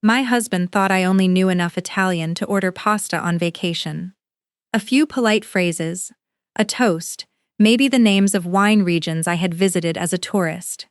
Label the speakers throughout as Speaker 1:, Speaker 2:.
Speaker 1: My husband thought I only knew enough Italian to order pasta on vacation. A few polite phrases, a toast, maybe the names of wine regions I had visited as a tourist.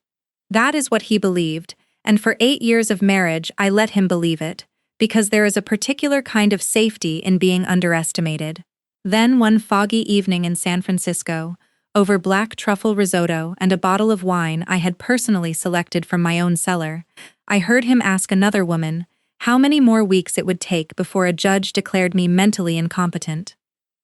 Speaker 1: That is what he believed, and for 8 years of marriage I let him believe it, because there is a particular kind of safety in being underestimated. Then one foggy evening in San Francisco, over black truffle risotto and a bottle of wine I had personally selected from my own cellar, I heard him ask another woman how many more weeks it would take before a judge declared me mentally incompetent.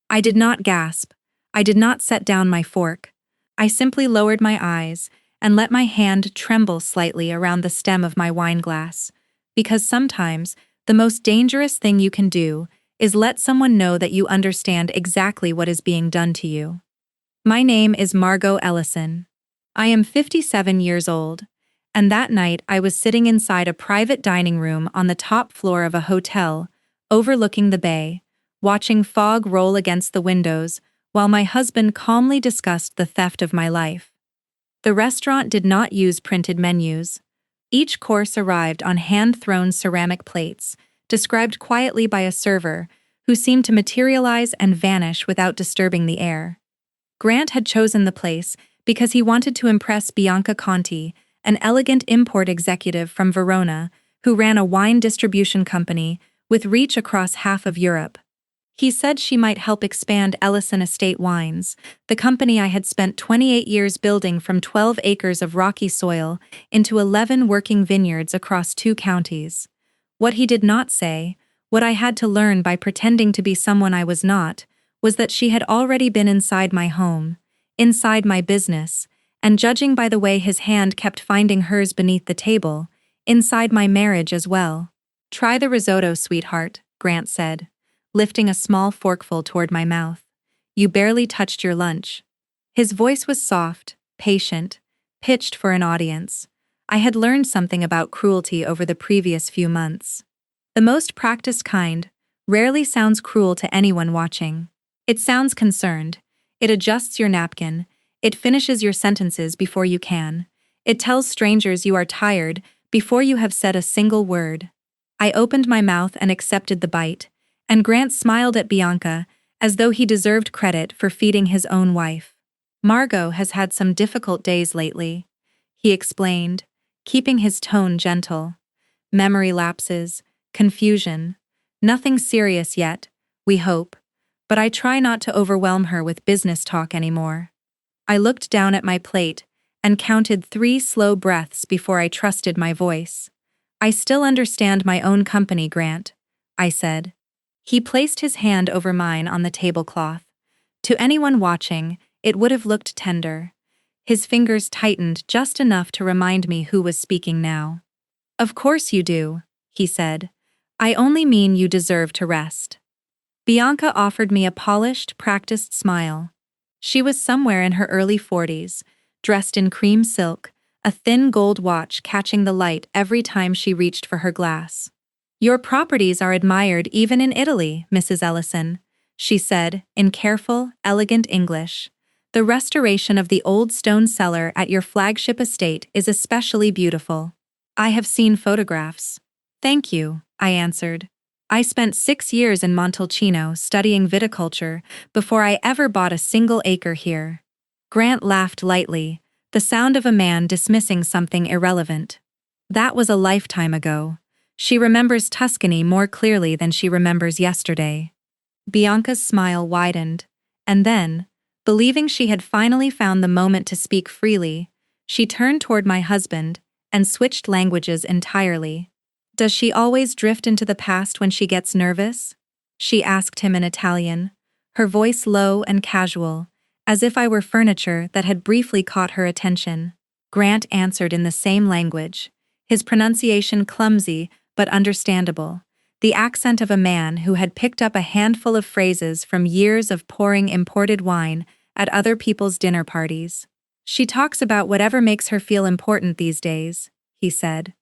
Speaker 1: I did not gasp. I did not set down my fork. I simply lowered my eyes and let my hand tremble slightly around the stem of my wine glass, because sometimes the most dangerous thing you can do is let someone know that you understand exactly what is being done to you. My name is Margot Ellison. I am 57 years old, and that night I was sitting inside a private dining room on the top floor of a hotel, overlooking the bay, watching fog roll against the windows while my husband calmly discussed the theft of my life. The restaurant did not use printed menus. Each course arrived on hand-thrown ceramic plates, described quietly by a server who seemed to materialize and vanish without disturbing the air. Grant had chosen the place because he wanted to impress Bianca Conti, an elegant import executive from Verona who ran a wine distribution company with reach across half of Europe. He said she might help expand Ellison Estate Wines, the company I had spent 28 years building from 12 acres of rocky soil into 11 working vineyards across 2 counties. What he did not say, what I had to learn by pretending to be someone I was not, was that she had already been inside my home, inside my business, and judging by the way his hand kept finding hers beneath the table, inside my marriage as well. "Try the risotto, sweetheart," Grant said, lifting a small forkful toward my mouth. "You barely touched your lunch." His voice was soft, patient, pitched for an audience. I had learned something about cruelty over the previous few months. The most practiced kind rarely sounds cruel to anyone watching. It sounds concerned. It adjusts your napkin. It finishes your sentences before you can. It tells strangers you are tired before you have said a single word. I opened my mouth and accepted the bite, and Grant smiled at Bianca as though he deserved credit for feeding his own wife. "Margot has had some difficult days lately," he explained, keeping his tone gentle. "Memory lapses, confusion. Nothing serious yet, we hope, but I try not to overwhelm her with business talk anymore." I looked down at my plate and counted 3 slow breaths before I trusted my voice. "I still understand my own company, Grant," I said. He placed his hand over mine on the tablecloth. To anyone watching, it would have looked tender. His fingers tightened just enough to remind me who was speaking now. "Of course you do," he said. "I only mean you deserve to rest." Bianca offered me a polished, practiced smile. She was somewhere in her early 40s, dressed in cream silk, a thin gold watch catching the light every time she reached for her glass. "Your properties are admired even in Italy, Mrs. Ellison," she said, in careful, elegant English. "The restoration of the old stone cellar at your flagship estate is especially beautiful. I have seen photographs." "Thank you," I answered. "I spent 6 years in Montalcino studying viticulture before I ever bought a single acre here." Grant laughed lightly, the sound of a man dismissing something irrelevant. "That was a lifetime ago. She remembers Tuscany more clearly than she remembers yesterday." Bianca's smile widened, and then, believing she had finally found the moment to speak freely, she turned toward my husband and switched languages entirely. "Does she always drift into the past when she gets nervous?" she asked him in Italian, her voice low and casual, as if I were furniture that had briefly caught her attention. Grant answered in the same language, his pronunciation clumsy but understandable, the accent of a man who had picked up a handful of phrases from years of pouring imported wine at other people's dinner parties. "She talks about whatever makes her feel important these days," he said.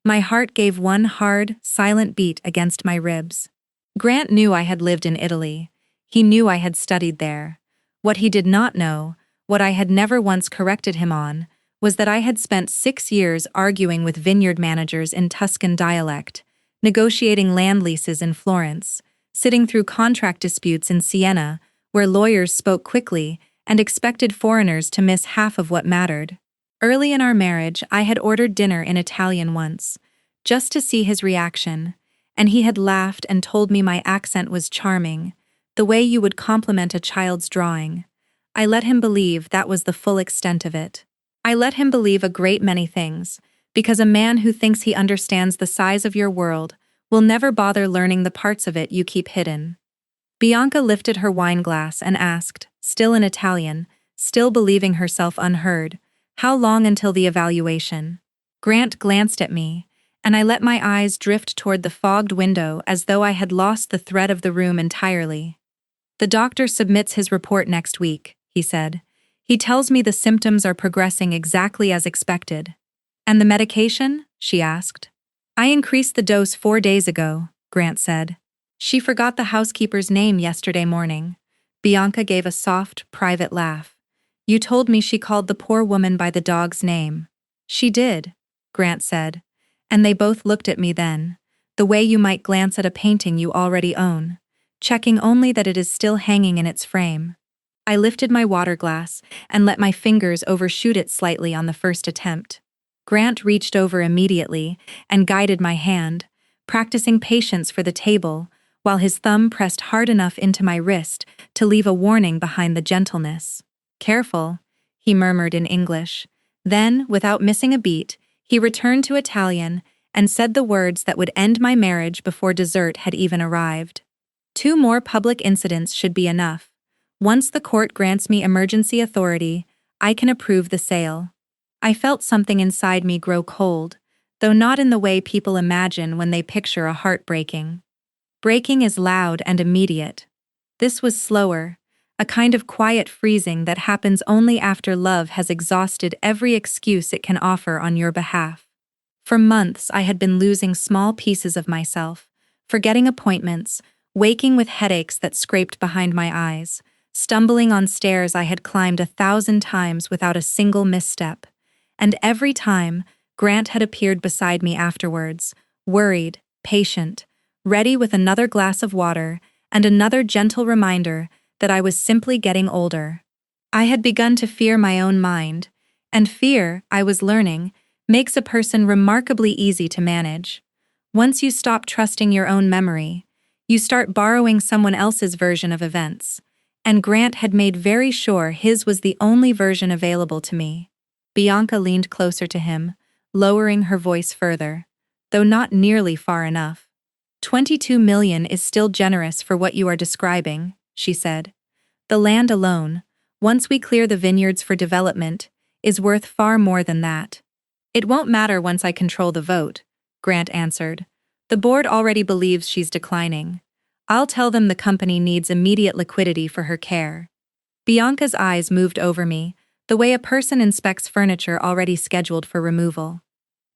Speaker 1: My heart gave one hard, silent beat against my ribs. Grant knew I had lived in Italy. He knew I had studied there. What he did not know, what I had never once corrected him on, was that I had spent 6 years arguing with vineyard managers in Tuscan dialect, negotiating land leases in Florence, sitting through contract disputes in Siena, where lawyers spoke quickly and expected foreigners to miss half of what mattered. Early in our marriage, I had ordered dinner in Italian once, just to see his reaction, and he had laughed and told me my accent was charming, the way you would compliment a child's drawing. I let him believe that was the full extent of it. I let him believe a great many things, because a man who thinks he understands the size of your world will never bother learning the parts of it you keep hidden. Bianca lifted her wine glass and asked, still in Italian, still believing herself unheard, how long until the evaluation? Grant glanced at me, and I let my eyes drift toward the fogged window as though I had lost the thread of the room entirely. The doctor submits his report next week, he said. He tells me the symptoms are progressing exactly as expected. And the medication? She asked. I increased the dose 4 days ago, Grant said. She forgot the housekeeper's name yesterday morning. Bianca gave a soft, private laugh. You told me she called the poor woman by the dog's name. She did, Grant said. And they both looked at me then, the way you might glance at a painting you already own, checking only that it is still hanging in its frame. I lifted my water glass and let my fingers overshoot it slightly on the first attempt. Grant reached over immediately and guided my hand, practicing patience for the table, while his thumb pressed hard enough into my wrist to leave a warning behind the gentleness. Careful, he murmured in English. Then, without missing a beat, he returned to Italian and said the words that would end my marriage before dessert had even arrived. 2 more public incidents should be enough. Once the court grants me emergency authority, I can approve the sale. I felt something inside me grow cold, though not in the way people imagine when they picture a heart breaking. Breaking is loud and immediate. This was slower, a kind of quiet freezing that happens only after love has exhausted every excuse it can offer on your behalf. For months I had been losing small pieces of myself, forgetting appointments, waking with headaches that scraped behind my eyes, stumbling on stairs I had climbed 1,000 times without a single misstep. And every time, Grant had appeared beside me afterwards, worried, patient, ready with another glass of water and another gentle reminder that I was simply getting older. I had begun to fear my own mind, and fear, I was learning, makes a person remarkably easy to manage. Once you stop trusting your own memory, you start borrowing someone else's version of events, and Grant had made very sure his was the only version available to me. Bianca leaned closer to him, lowering her voice further, though not nearly far enough. 22 million is still generous for what you are describing, she said. The land alone, once we clear the vineyards for development, is worth far more than that. It won't matter once I control the vote, Grant answered. The board already believes she's declining. I'll tell them the company needs immediate liquidity for her care. Bianca's eyes moved over me, the way a person inspects furniture already scheduled for removal.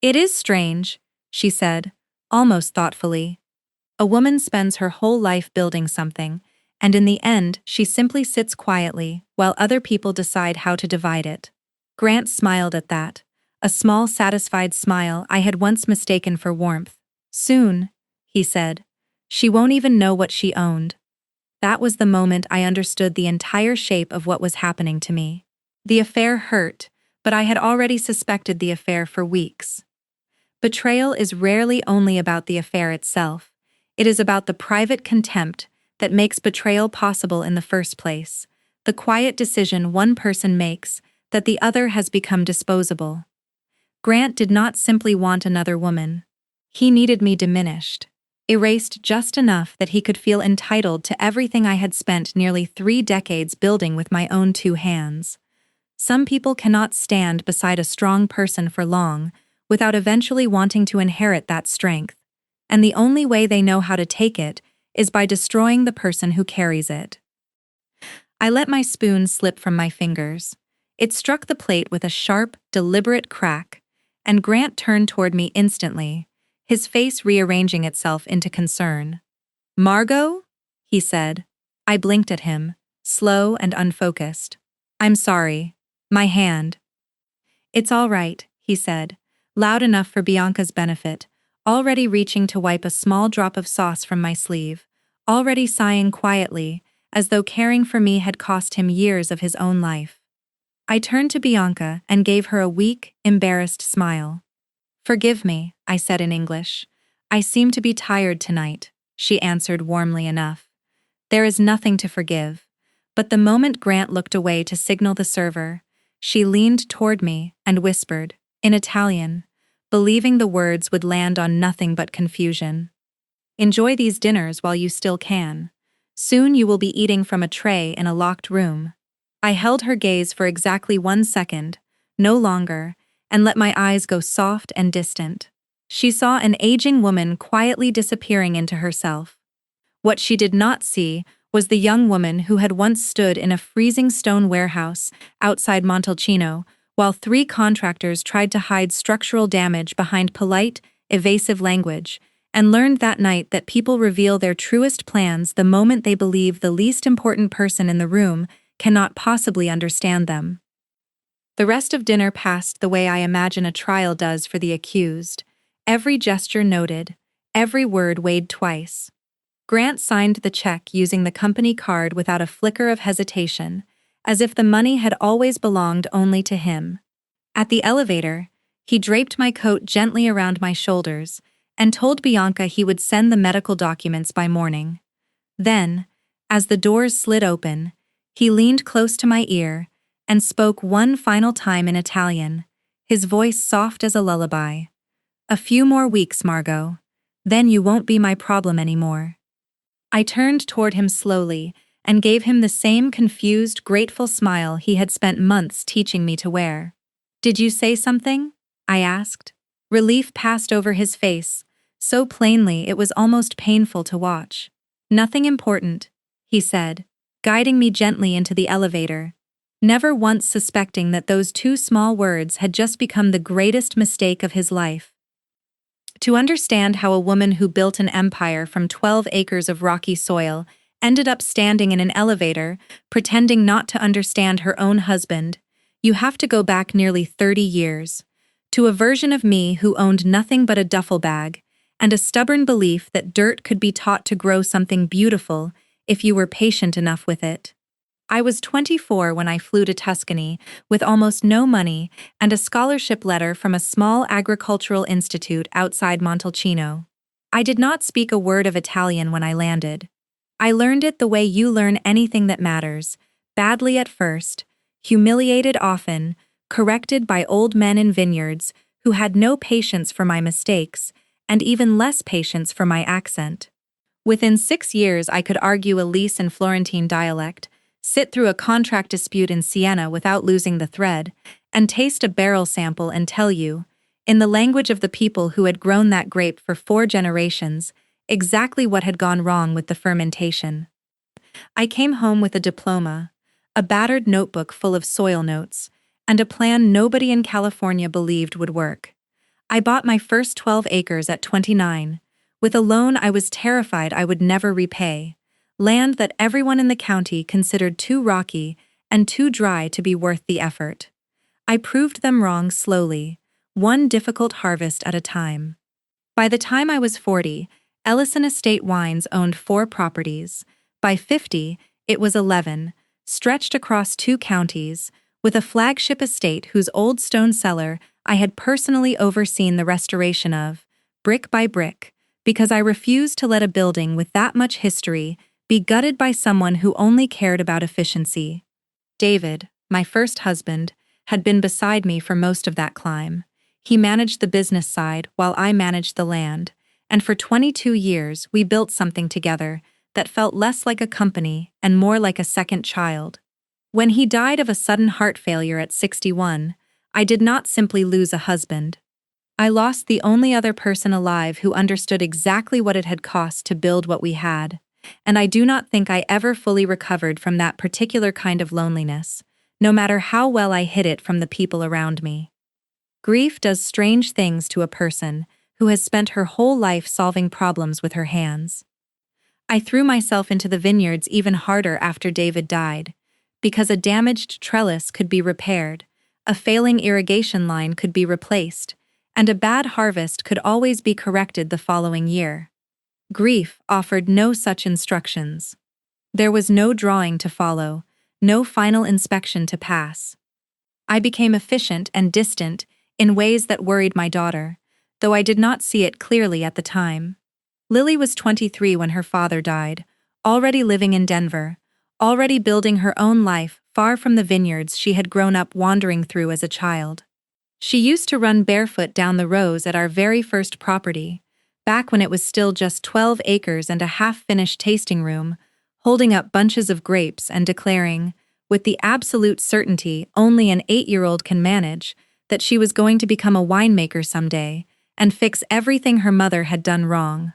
Speaker 1: It is strange, she said, almost thoughtfully. A woman spends her whole life building something, and in the end she simply sits quietly while other people decide how to divide it. Grant smiled at that, a small satisfied smile I had once mistaken for warmth. Soon, he said, she won't even know what she owned. That was the moment I understood the entire shape of what was happening to me. The affair hurt, but I had already suspected the affair for weeks. Betrayal is rarely only about the affair itself. It is about the private contempt that makes betrayal possible in the first place, the quiet decision one person makes that the other has become disposable. Grant did not simply want another woman. He needed me diminished, erased just enough that he could feel entitled to everything I had spent nearly 3 decades building with my own 2 hands. Some people cannot stand beside a strong person for long without eventually wanting to inherit that strength, and the only way they know how to take it is by destroying the person who carries it. I let my spoon slip from my fingers. It struck the plate with a sharp, deliberate crack, and Grant turned toward me instantly, his face rearranging itself into concern. "Margot?" he said. I blinked at him, slow and unfocused. "I'm sorry. My hand." "It's all right," he said, loud enough for Bianca's benefit, already reaching to wipe a small drop of sauce from my sleeve, already sighing quietly, as though caring for me had cost him years of his own life. I turned to Bianca and gave her a weak, embarrassed smile. "Forgive me," I said in English. "I seem to be tired tonight," she answered warmly enough. "There is nothing to forgive." But the moment Grant looked away to signal the server, she leaned toward me and whispered, in Italian, believing the words would land on nothing but confusion. "Enjoy these dinners while you still can. Soon you will be eating from a tray in a locked room." I held her gaze for exactly 1 second, no longer, and let my eyes go soft and distant. She saw an aging woman quietly disappearing into herself. What she did not see was the young woman who had once stood in a freezing stone warehouse outside Montalcino while 3 contractors tried to hide structural damage behind polite, evasive language, and learned that night that people reveal their truest plans the moment they believe the least important person in the room cannot possibly understand them. The rest of dinner passed the way I imagine a trial does for the accused. Every gesture noted, every word weighed twice. Grant signed the check using the company card without a flicker of hesitation, as if the money had always belonged only to him. At the elevator, he draped my coat gently around my shoulders and told Bianca he would send the medical documents by morning. Then, as the doors slid open, he leaned close to my ear and spoke one final time in Italian, his voice soft as a lullaby. "A few more weeks, Margot. Then you won't be my problem anymore." I turned toward him slowly and gave him the same confused, grateful smile he had spent months teaching me to wear. "Did you say something?" I asked. Relief passed over his face, so plainly it was almost painful to watch. "Nothing important," he said, guiding me gently into the elevator, never once suspecting that those 2 small words had just become the greatest mistake of his life. To understand how a woman who built an empire from 12 acres of rocky soil ended up standing in an elevator, pretending not to understand her own husband, you have to go back nearly 30 years, to a version of me who owned nothing but a duffel bag, and a stubborn belief that dirt could be taught to grow something beautiful if you were patient enough with it. I was 24 when I flew to Tuscany with almost no money and a scholarship letter from a small agricultural institute outside Montalcino. I did not speak a word of Italian when I landed. I learned it the way you learn anything that matters, badly at first, humiliated often, corrected by old men in vineyards who had no patience for my mistakes, and even less patience for my accent. Within 6 years I could argue Elise and Florentine dialect, sit through a contract dispute in Siena without losing the thread, and taste a barrel sample and tell you, in the language of the people who had grown that grape for 4 generations, exactly what had gone wrong with the fermentation. I came home with a diploma, a battered notebook full of soil notes, and a plan nobody in California believed would work. I bought my first 12 acres at 29, with a loan I was terrified I would never repay, land that everyone in the county considered too rocky and too dry to be worth the effort. I proved them wrong slowly, one difficult harvest at a time. By the time I was 40, Ellison Estate Wines owned 4 properties. By 50, it was 11, stretched across 2 counties, with a flagship estate whose old stone cellar I had personally overseen the restoration of, brick by brick, because I refused to let a building with that much history be gutted by someone who only cared about efficiency. David, my first husband, had been beside me for most of that climb. He managed the business side while I managed the land, and for 22 years we built something together that felt less like a company and more like a second child. When he died of a sudden heart failure at 61, I did not simply lose a husband. I lost the only other person alive who understood exactly what it had cost to build what we had, and I do not think I ever fully recovered from that particular kind of loneliness, no matter how well I hid it from the people around me. Grief does strange things to a person who has spent her whole life solving problems with her hands. I threw myself into the vineyards even harder after David died, because a damaged trellis could be repaired, a failing irrigation line could be replaced, and a bad harvest could always be corrected the following year. Grief offered no such instructions. There was no drawing to follow, no final inspection to pass. I became efficient and distant in ways that worried my daughter, though I did not see it clearly at the time. Lily was 23 when her father died, already living in Denver, already building her own life far from the vineyards she had grown up wandering through as a child. She used to run barefoot down the rows at our very first property, back when it was still just 12 acres and a half-finished tasting room, holding up bunches of grapes and declaring, with the absolute certainty only an 8-year-old can manage, that she was going to become a winemaker someday and fix everything her mother had done wrong.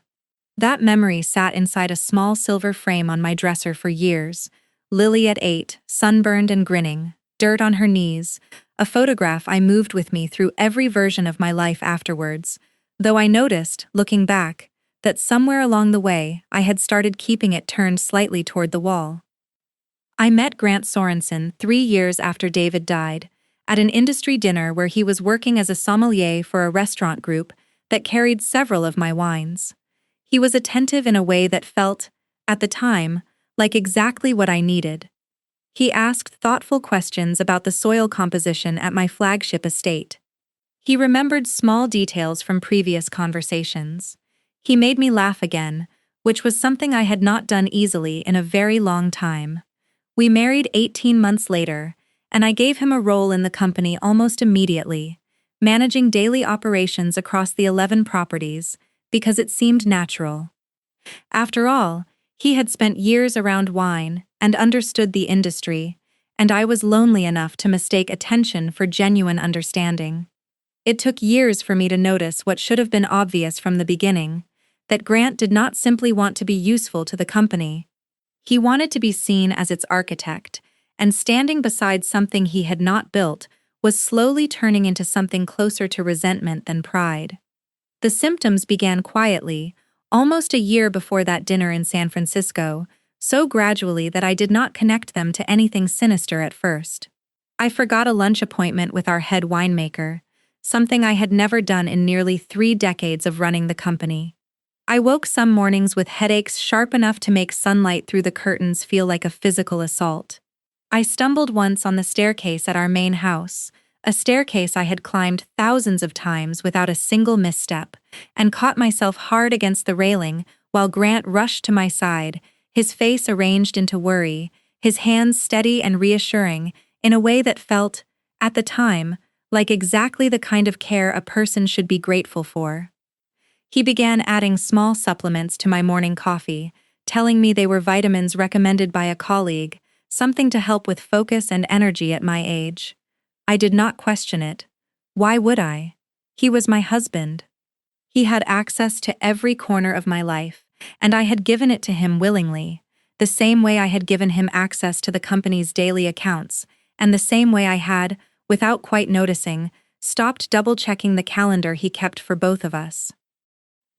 Speaker 1: That memory sat inside a small silver frame on my dresser for years. Lily at 8, sunburned and grinning, dirt on her knees, a photograph I moved with me through every version of my life afterwards, though I noticed, looking back, that somewhere along the way I had started keeping it turned slightly toward the wall. I met Grant Sorensen 3 years after David died, at an industry dinner where he was working as a sommelier for a restaurant group that carried several of my wines. He was attentive in a way that felt, at the time, like exactly what I needed. He asked thoughtful questions about the soil composition at my flagship estate. He remembered small details from previous conversations. He made me laugh again, which was something I had not done easily in a very long time. We married 18 months later, and I gave him a role in the company almost immediately, managing daily operations across the 11 properties, because it seemed natural. After all, he had spent years around wine and understood the industry, and I was lonely enough to mistake attention for genuine understanding. It took years for me to notice what should have been obvious from the beginning, that Grant did not simply want to be useful to the company. He wanted to be seen as its architect, and standing beside something he had not built was slowly turning into something closer to resentment than pride. The symptoms began quietly, almost a year before that dinner in San Francisco, so gradually that I did not connect them to anything sinister at first. I forgot a lunch appointment with our head winemaker, something I had never done in nearly 3 decades of running the company. I woke some mornings with headaches sharp enough to make sunlight through the curtains feel like a physical assault. I stumbled once on the staircase at our main house, a staircase I had climbed thousands of times without a single misstep, and caught myself hard against the railing while Grant rushed to my side, his face arranged into worry, his hands steady and reassuring in a way that felt, at the time, like exactly the kind of care a person should be grateful for. He began adding small supplements to my morning coffee, telling me they were vitamins recommended by a colleague, something to help with focus and energy at my age. I did not question it. Why would I? He was my husband. He had access to every corner of my life, and I had given it to him willingly, the same way I had given him access to the company's daily accounts, and the same way I had, without quite noticing, stopped double-checking the calendar he kept for both of us.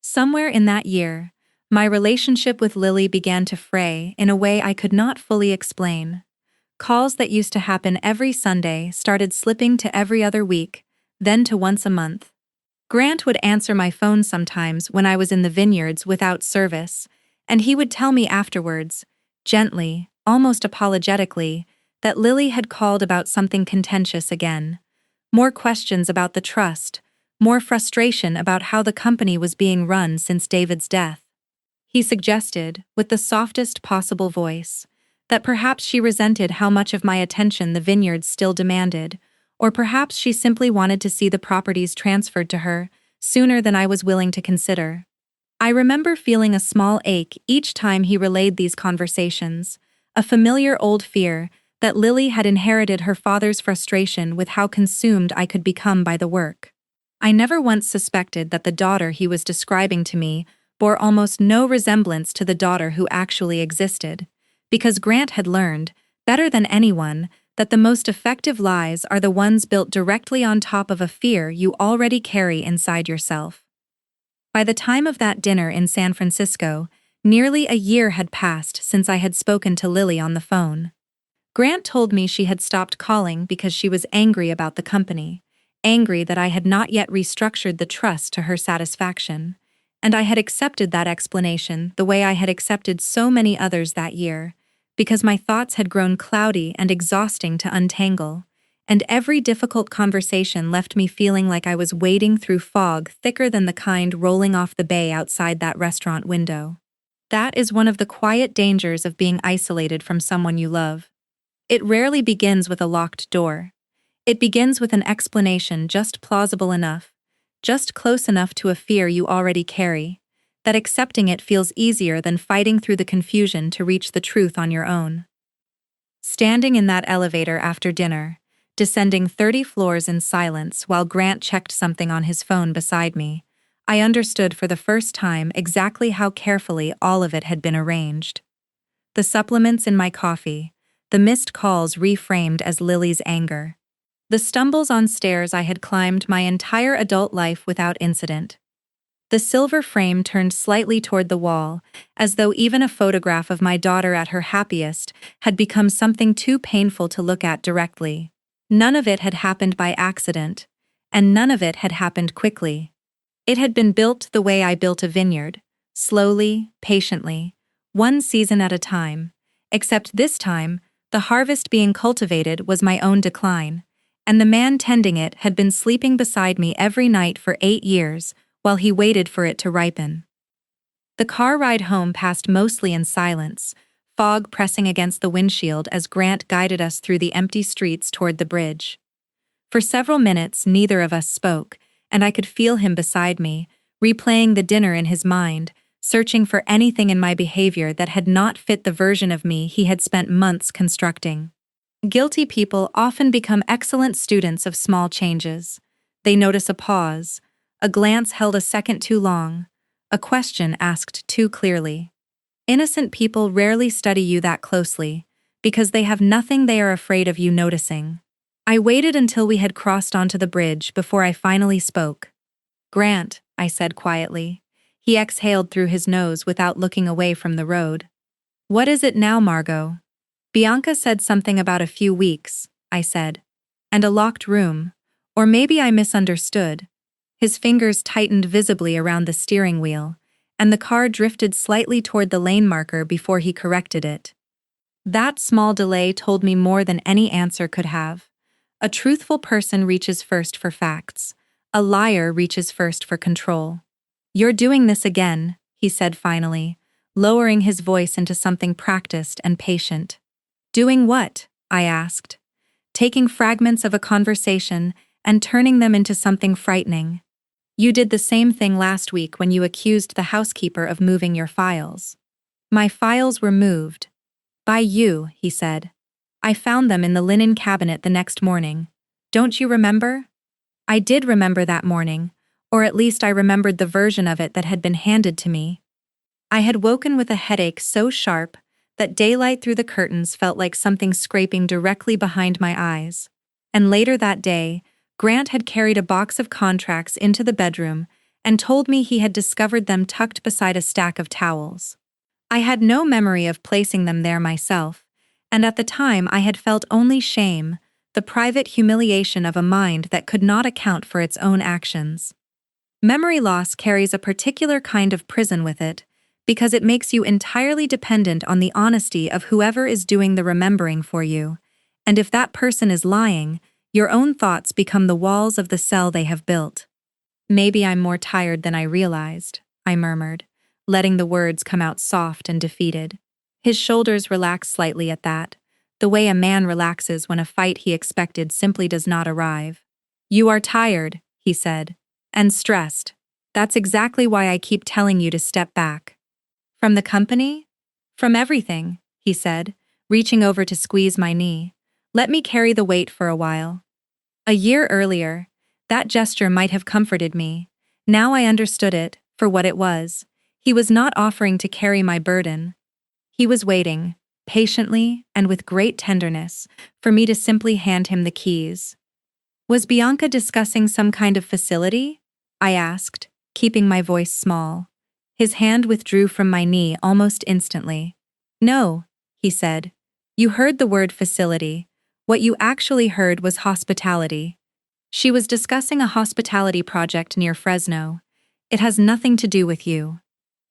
Speaker 1: Somewhere in that year, my relationship with Lily began to fray in a way I could not fully explain. Calls that used to happen every Sunday started slipping to every other week, then to once a month. Grant would answer my phone sometimes when I was in the vineyards without service, and he would tell me afterwards, gently, almost apologetically, that Lily had called about something contentious again. More questions about the trust, more frustration about how the company was being run since David's death. He suggested, with the softest possible voice, that perhaps she resented how much of my attention the vineyards still demanded, or perhaps she simply wanted to see the properties transferred to her sooner than I was willing to consider. I remember feeling a small ache each time he relayed these conversations, a familiar old fear that Lily had inherited her father's frustration with how consumed I could become by the work. I never once suspected that the daughter he was describing to me bore almost no resemblance to the daughter who actually existed, because Grant had learned, better than anyone, that the most effective lies are the ones built directly on top of a fear you already carry inside yourself. By the time of that dinner in San Francisco, nearly a year had passed since I had spoken to Lily on the phone. Grant told me she had stopped calling because she was angry about the company, angry that I had not yet restructured the trust to her satisfaction, and I had accepted that explanation the way I had accepted so many others that year, because my thoughts had grown cloudy and exhausting to untangle, and every difficult conversation left me feeling like I was wading through fog thicker than the kind rolling off the bay outside that restaurant window. That is one of the quiet dangers of being isolated from someone you love. It rarely begins with a locked door. It begins with an explanation just plausible enough, just close enough to a fear you already carry, that accepting it feels easier than fighting through the confusion to reach the truth on your own. Standing in that elevator after dinner, descending 30 floors in silence while Grant checked something on his phone beside me, I understood for the first time exactly how carefully all of it had been arranged. The supplements in my coffee, the missed calls reframed as Lily's anger, the stumbles on stairs I had climbed my entire adult life without incident. The silver frame turned slightly toward the wall, as though even a photograph of my daughter at her happiest had become something too painful to look at directly. None of it had happened by accident, and none of it had happened quickly. It had been built the way I built a vineyard, slowly, patiently, one season at a time, except this time, the harvest being cultivated was my own decline, and the man tending it had been sleeping beside me every night for 8 years, while he waited for it to ripen. The car ride home passed mostly in silence, fog pressing against the windshield as Grant guided us through the empty streets toward the bridge. For several minutes, neither of us spoke, and I could feel him beside me, replaying the dinner in his mind, searching for anything in my behavior that had not fit the version of me he had spent months constructing. Guilty people often become excellent students of small changes. They notice a pause, a glance held a second too long, a question asked too clearly. Innocent people rarely study you that closely, because they have nothing they are afraid of you noticing. I waited until we had crossed onto the bridge before I finally spoke. "Grant," I said quietly. He exhaled through his nose without looking away from the road. "What is it now, Margot?" "Bianca said something about a few weeks," I said. "And a locked room. Or maybe I misunderstood." His fingers tightened visibly around the steering wheel, and the car drifted slightly toward the lane marker before he corrected it. That small delay told me more than any answer could have. A truthful person reaches first for facts. A liar reaches first for control. "You're doing this again," he said finally, lowering his voice into something practiced and patient. "Doing what?" I asked. "Taking fragments of a conversation and turning them into something frightening. You did the same thing last week when you accused the housekeeper of moving your files." "My files were moved." "By you," he said. "I found them in the linen cabinet the next morning. Don't you remember?" I did remember that morning, or at least I remembered the version of it that had been handed to me. I had woken with a headache so sharp that daylight through the curtains felt like something scraping directly behind my eyes. And later that day, Grant had carried a box of contracts into the bedroom and told me he had discovered them tucked beside a stack of towels. I had no memory of placing them there myself, and at the time I had felt only shame, the private humiliation of a mind that could not account for its own actions. Memory loss carries a particular kind of prison with it, because it makes you entirely dependent on the honesty of whoever is doing the remembering for you, and if that person is lying, your own thoughts become the walls of the cell they have built. "Maybe I'm more tired than I realized," I murmured, letting the words come out soft and defeated. His shoulders relaxed slightly at that, the way a man relaxes when a fight he expected simply does not arrive. "You are tired," he said, "and stressed. That's exactly why I keep telling you to step back." "From the company?" "From everything," he said, reaching over to squeeze my knee. "Let me carry the weight for a while." A year earlier, that gesture might have comforted me. Now I understood it for what it was. He was not offering to carry my burden. He was waiting, patiently and with great tenderness, for me to simply hand him the keys. "Was Bianca discussing some kind of facility?" I asked, keeping my voice small. His hand withdrew from my knee almost instantly. "No," he said. "You heard the word facility. What you actually heard was hospitality." She was discussing a hospitality project near Fresno. It has nothing to do with you.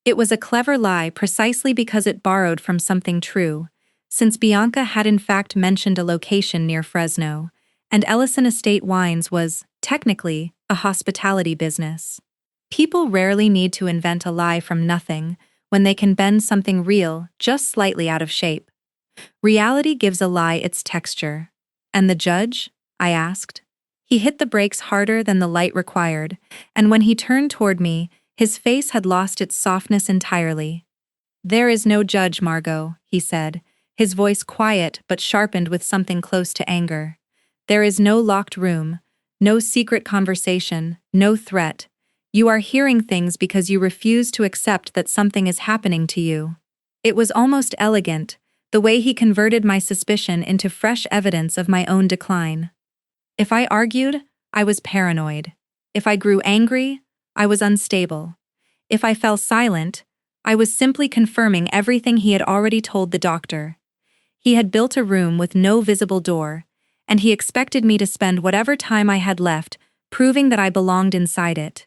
Speaker 1: It was a clever lie precisely because it borrowed from something true, since Bianca had in fact mentioned a location near Fresno, and Ellison Estate Wines was, technically, a hospitality business. People rarely need to invent a lie from nothing when they can bend something real just slightly out of shape. Reality gives a lie its texture. And the judge? I asked. He hit the brakes harder than the light required, and when he turned toward me, his face had lost its softness entirely. "There is no judge, Margot," he said, his voice quiet but sharpened with something close to anger. "There is no locked room, no secret conversation, no threat. You are hearing things because you refuse to accept that something is happening to you." It was almost elegant, the way he converted my suspicion into fresh evidence of my own decline. If I argued, I was paranoid. If I grew angry, I was unstable. If I fell silent, I was simply confirming everything he had already told the doctor. He had built a room with no visible door, and he expected me to spend whatever time I had left proving that I belonged inside it.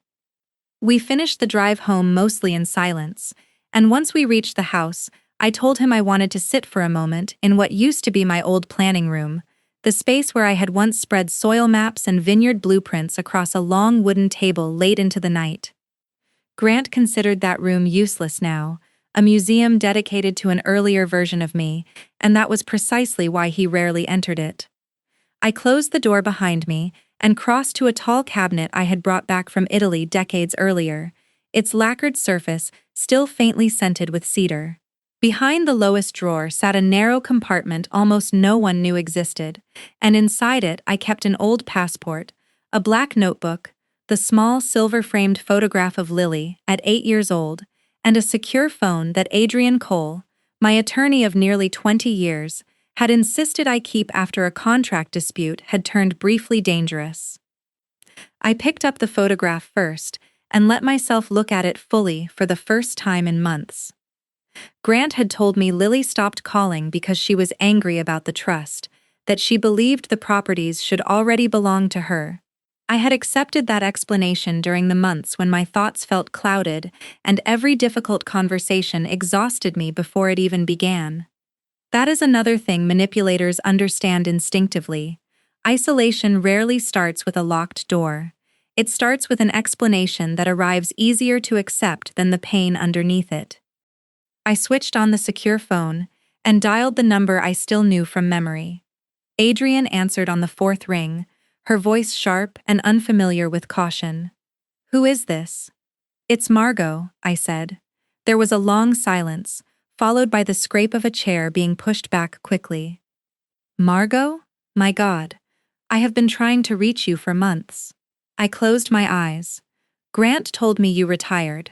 Speaker 1: We finished the drive home mostly in silence, and once we reached the house, I told him I wanted to sit for a moment in what used to be my old planning room, the space where I had once spread soil maps and vineyard blueprints across a long wooden table late into the night. Grant considered that room useless now, a museum dedicated to an earlier version of me, and that was precisely why he rarely entered it. I closed the door behind me and crossed to a tall cabinet I had brought back from Italy decades earlier, its lacquered surface still faintly scented with cedar. Behind the lowest drawer sat a narrow compartment almost no one knew existed, and inside it I kept an old passport, a black notebook, the small silver-framed photograph of Lily at 8 years old, and a secure phone that Adrian Cole, my attorney of nearly 20 years, had insisted I keep after a contract dispute had turned briefly dangerous. I picked up the photograph first and let myself look at it fully for the first time in months. Grant had told me Lily stopped calling because she was angry about the trust, that she believed the properties should already belong to her. I had accepted that explanation during the months when my thoughts felt clouded and every difficult conversation exhausted me before it even began. That is another thing manipulators understand instinctively. Isolation rarely starts with a locked door. It starts with an explanation that arrives easier to accept than the pain underneath it. I switched on the secure phone and dialed the number I still knew from memory. Adrian answered on the fourth ring, her voice sharp and unfamiliar with caution. "Who is this?" "It's Margot," I said. There was a long silence, followed by the scrape of a chair being pushed back quickly. "Margot? My God. I have been trying to reach you for months." I closed my eyes. "Grant told me you retired,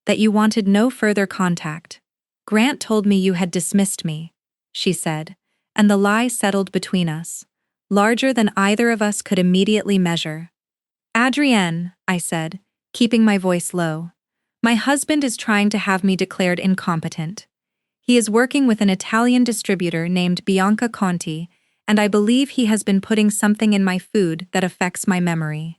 Speaker 1: that you wanted no further contact. Grant told me you had dismissed me," she said, and the lie settled between us, larger than either of us could immediately measure. "Adrienne," I said, keeping my voice low, "my husband is trying to have me declared incompetent. He is working with an Italian distributor named Bianca Conti, and I believe he has been putting something in my food that affects my memory."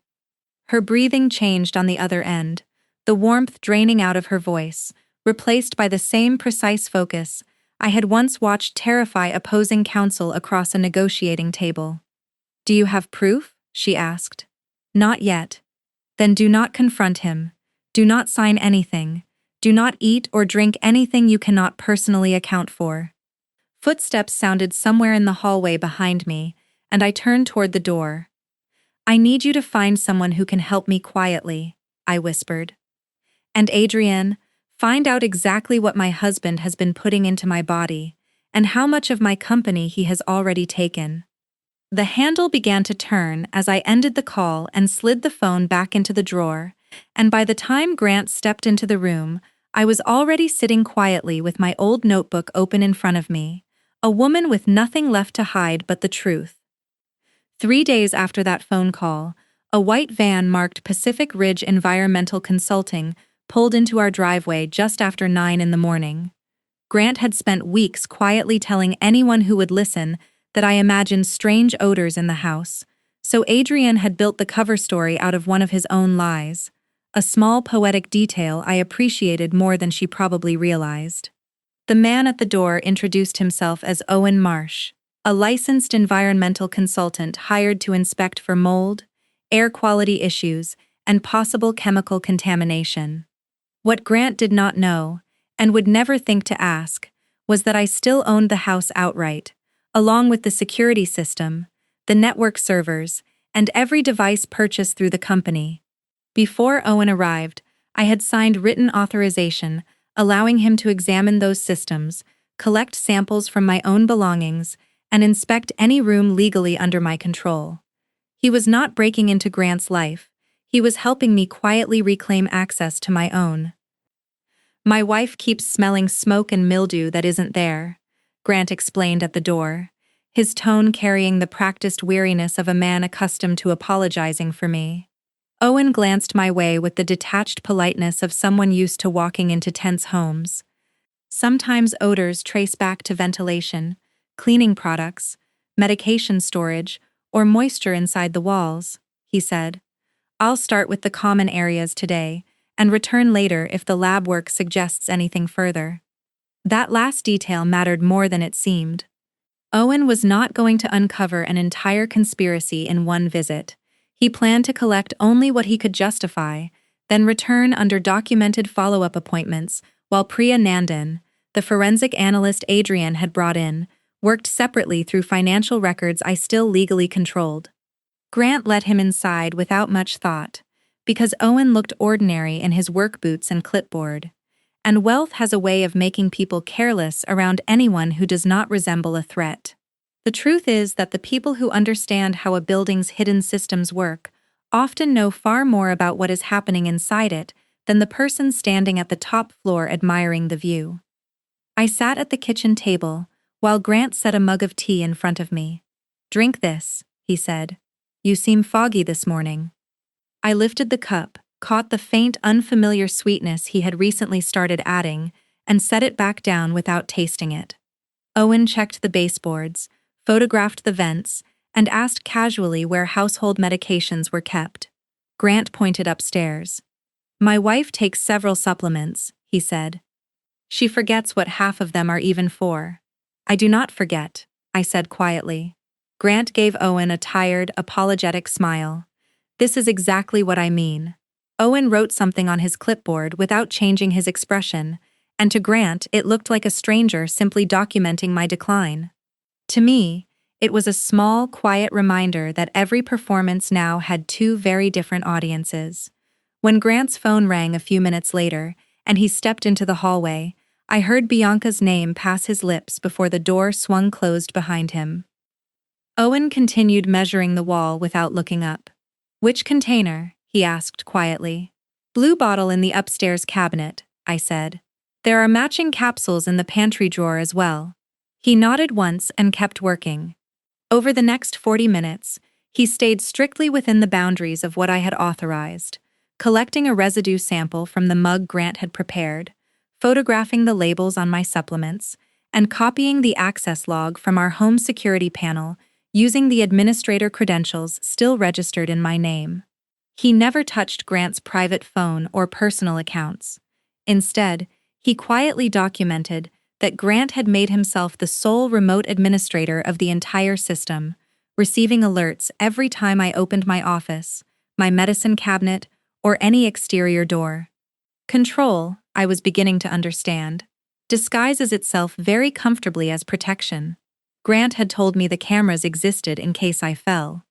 Speaker 1: Her breathing changed on the other end, the warmth draining out of her voice, replaced by the same precise focus I had once watched terrify opposing counsel across a negotiating table. "Do you have proof?" she asked. "Not yet." "Then do not confront him. Do not sign anything. Do not eat or drink anything you cannot personally account for." Footsteps sounded somewhere in the hallway behind me, and I turned toward the door. "I need you to find someone who can help me quietly," I whispered. "And Adrienne, find out exactly what my husband has been putting into my body, and how much of my company he has already taken." The handle began to turn as I ended the call and slid the phone back into the drawer, and by the time Grant stepped into the room, I was already sitting quietly with my old notebook open in front of me, a woman with nothing left to hide but the truth. 3 days after that phone call, a white van marked Pacific Ridge Environmental Consulting pulled into our driveway just after 9 in the morning. Grant had spent weeks quietly telling anyone who would listen that I imagined strange odors in the house, So Adrian had built the cover story out of one of his own lies, a small poetic detail I appreciated more than she probably realized. The man at the door introduced himself as Owen Marsh, a licensed environmental consultant hired to inspect for mold, air quality issues, and possible chemical contamination. What Grant did not know, and would never think to ask, was that I still owned the house outright, along with the security system, the network servers, and every device purchased through the company. Before Owen arrived, I had signed written authorization allowing him to examine those systems, collect samples from my own belongings, and inspect any room legally under my control. He was not breaking into Grant's life. He was helping me quietly reclaim access to my own. My wife keeps smelling smoke and mildew that isn't there, Grant explained at the door, his tone carrying the practiced weariness of a man accustomed to apologizing for me. Owen glanced my way with the detached politeness of someone used to walking into tense homes. Sometimes odors trace back to ventilation, cleaning products, medication storage, or moisture inside the walls, he said. I'll start with the common areas today, and return later if the lab work suggests anything further. That last detail mattered more than it seemed. Owen was not going to uncover an entire conspiracy in one visit. He planned to collect only what he could justify, then return under documented follow-up appointments, while Priya Nandan, the forensic analyst Adrian had brought in, worked separately through financial records I still legally controlled. Grant let him inside without much thought, because Owen looked ordinary in his work boots and clipboard. And wealth has a way of making people careless around anyone who does not resemble a threat. The truth is that the people who understand how a building's hidden systems work often know far more about what is happening inside it than the person standing at the top floor admiring the view. I sat at the kitchen table, while Grant set a mug of tea in front of me. "Drink this," he said. "You seem foggy this morning." I lifted the cup, caught the faint, unfamiliar sweetness he had recently started adding, and set it back down without tasting it. Owen checked the baseboards, photographed the vents, and asked casually where household medications were kept. Grant pointed upstairs. "My wife takes several supplements," he said. "She forgets what half of them are even for." "I do not forget," I said quietly. Grant gave Owen a tired, apologetic smile. "This is exactly what I mean." Owen wrote something on his clipboard without changing his expression, and to Grant it looked like a stranger simply documenting my decline. To me, it was a small, quiet reminder that every performance now had two very different audiences. When Grant's phone rang a few minutes later, and he stepped into the hallway, I heard Bianca's name pass his lips before the door swung closed behind him. Owen continued measuring the wall without looking up. "Which container?" he asked quietly. "Blue bottle in the upstairs cabinet," I said. "There are matching capsules in the pantry drawer as well." He nodded once and kept working. Over the next 40 minutes, he stayed strictly within the boundaries of what I had authorized, collecting a residue sample from the mug Grant had prepared, photographing the labels on my supplements, and copying the access log from our home security panel using the administrator credentials still registered in my name. He never touched Grant's private phone or personal accounts. Instead, he quietly documented that Grant had made himself the sole remote administrator of the entire system, receiving alerts every time I opened my office, my medicine cabinet, or any exterior door. Control, I was beginning to understand, disguises itself very comfortably as protection. Grant had told me the cameras existed in case I fell.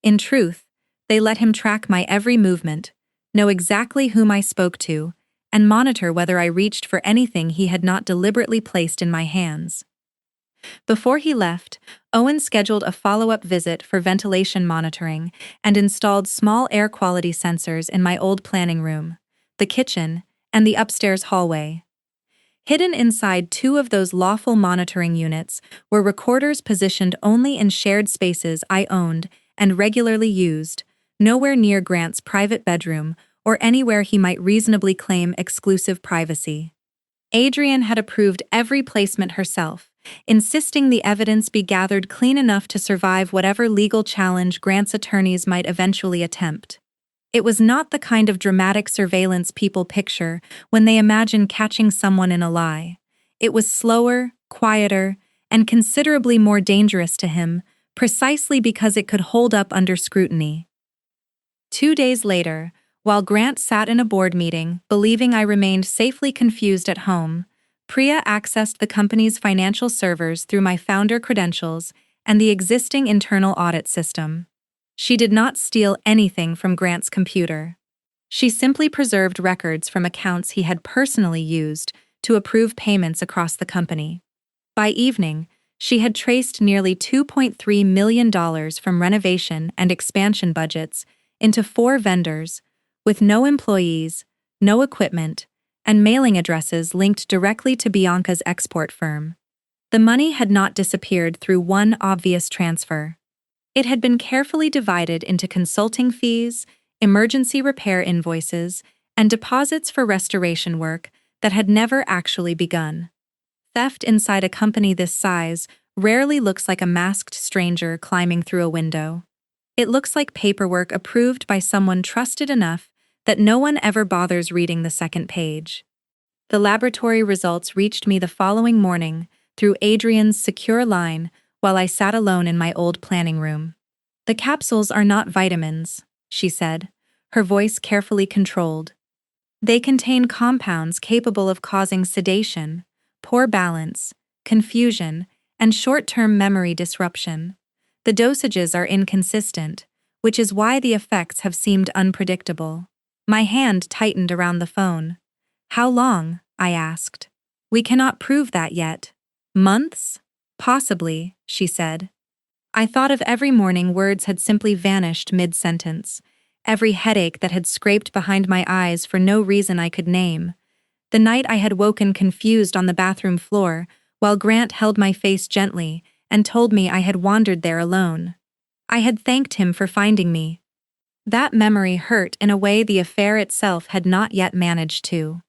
Speaker 1: In truth, they let him track my every movement, know exactly whom I spoke to, and monitor whether I reached for anything he had not deliberately placed in my hands. Before he left, Owen scheduled a follow-up visit for ventilation monitoring and installed small air quality sensors in my old planning room, the kitchen, and the upstairs hallway. Hidden inside two of those lawful monitoring units were recorders positioned only in shared spaces I owned and regularly used, nowhere near Grant's private bedroom or anywhere he might reasonably claim exclusive privacy. Adrian had approved every placement herself, insisting the evidence be gathered clean enough to survive whatever legal challenge Grant's attorneys might eventually attempt. It was not the kind of dramatic surveillance people picture when they imagine catching someone in a lie. It was slower, quieter, and considerably more dangerous to him, precisely because it could hold up under scrutiny. 2 days later, while Grant sat in a board meeting, believing I remained safely confused at home, Priya accessed the company's financial servers through my founder credentials and the existing internal audit system. She did not steal anything from Grant's computer. She simply preserved records from accounts he had personally used to approve payments across the company. By evening, she had traced nearly $2.3 million from renovation and expansion budgets into 4 vendors, with no employees, no equipment, and mailing addresses linked directly to Bianca's export firm. The money had not disappeared through one obvious transfer. It had been carefully divided into consulting fees, emergency repair invoices, and deposits for restoration work that had never actually begun. Theft inside a company this size rarely looks like a masked stranger climbing through a window. It looks like paperwork approved by someone trusted enough that no one ever bothers reading the second page. The laboratory results reached me the following morning through Adrian's secure line while I sat alone in my old planning room. "The capsules are not vitamins," she said, her voice carefully controlled. "They contain compounds capable of causing sedation, poor balance, confusion, and short-term memory disruption. The dosages are inconsistent, which is why the effects have seemed unpredictable." My hand tightened around the phone. "How long?" I asked. "We cannot prove that yet." "Months? Possibly," she said. I thought of every morning words had simply vanished mid-sentence, every headache that had scraped behind my eyes for no reason I could name, the night I had woken confused on the bathroom floor while Grant held my face gently and told me I had wandered there alone. I had thanked him for finding me. That memory hurt in a way the affair itself had not yet managed to.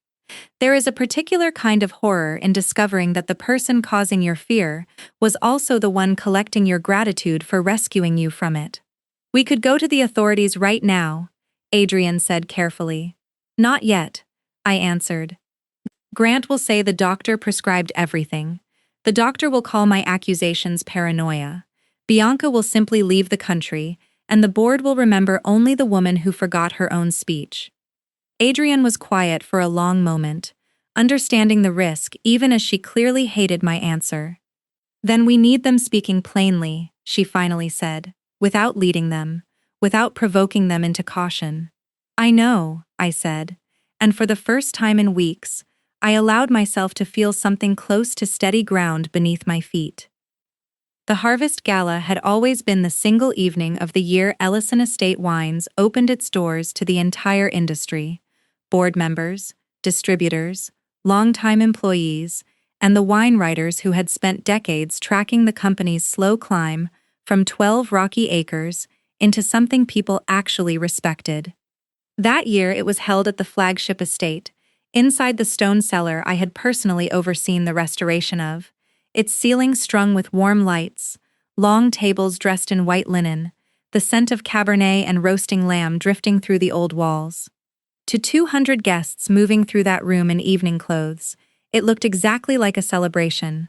Speaker 1: There is a particular kind of horror in discovering that the person causing your fear was also the one collecting your gratitude for rescuing you from it. "We could go to the authorities right now," Adrian said carefully. "Not yet," I answered. "Grant will say the doctor prescribed everything. The doctor will call my accusations paranoia. Bianca will simply leave the country, and the board will remember only the woman who forgot her own speech." Adrian was quiet for a long moment, understanding the risk even as she clearly hated my answer. "Then we need them speaking plainly," she finally said, "without leading them, without provoking them into caution." "I know," I said, and for the first time in weeks, I allowed myself to feel something close to steady ground beneath my feet. The Harvest Gala had always been the single evening of the year Ellison Estate Wines opened its doors to the entire industry. Board members, distributors, longtime employees, and the wine writers who had spent decades tracking the company's slow climb from 12 rocky acres into something people actually respected. That year it was held at the flagship estate, inside the stone cellar I had personally overseen the restoration of, its ceiling strung with warm lights, long tables dressed in white linen, the scent of Cabernet and roasting lamb drifting through the old walls. To 200 guests moving through that room in evening clothes, it looked exactly like a celebration.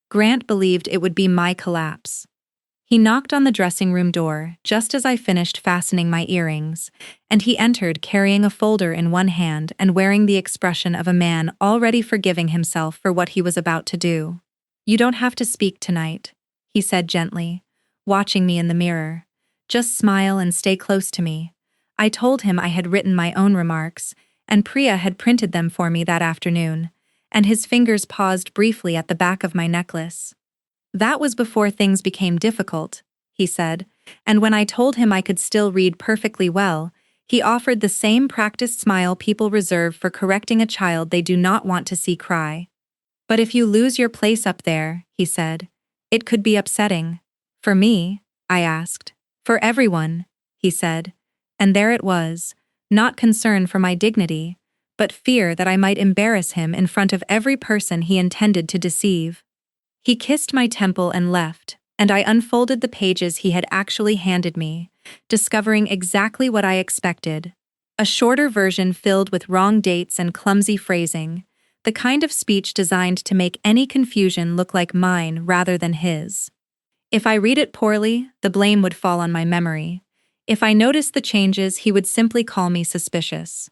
Speaker 1: Grant believed it would be my collapse. He knocked on the dressing room door just as I finished fastening my earrings, and he entered carrying a folder in one hand and wearing the expression of a man already forgiving himself for what he was about to do. "You don't have to speak tonight," he said gently, watching me in the mirror. "Just smile and stay close to me." I told him I had written my own remarks, and Priya had printed them for me that afternoon, and his fingers paused briefly at the back of my necklace. "That was before things became difficult," he said, and when I told him I could still read perfectly well, he offered the same practiced smile people reserve for correcting a child they do not want to see cry. "But if you lose your place up there," he said, "it could be upsetting." "For me?" I asked. "For everyone," he said, and there it was, not concern for my dignity, but fear that I might embarrass him in front of every person he intended to deceive. He kissed my temple and left, and I unfolded the pages he had actually handed me, discovering exactly what I expected. A shorter version filled with wrong dates and clumsy phrasing, the kind of speech designed to make any confusion look like mine rather than his. If I read it poorly, the blame would fall on my memory. If I noticed the changes, he would simply call me suspicious.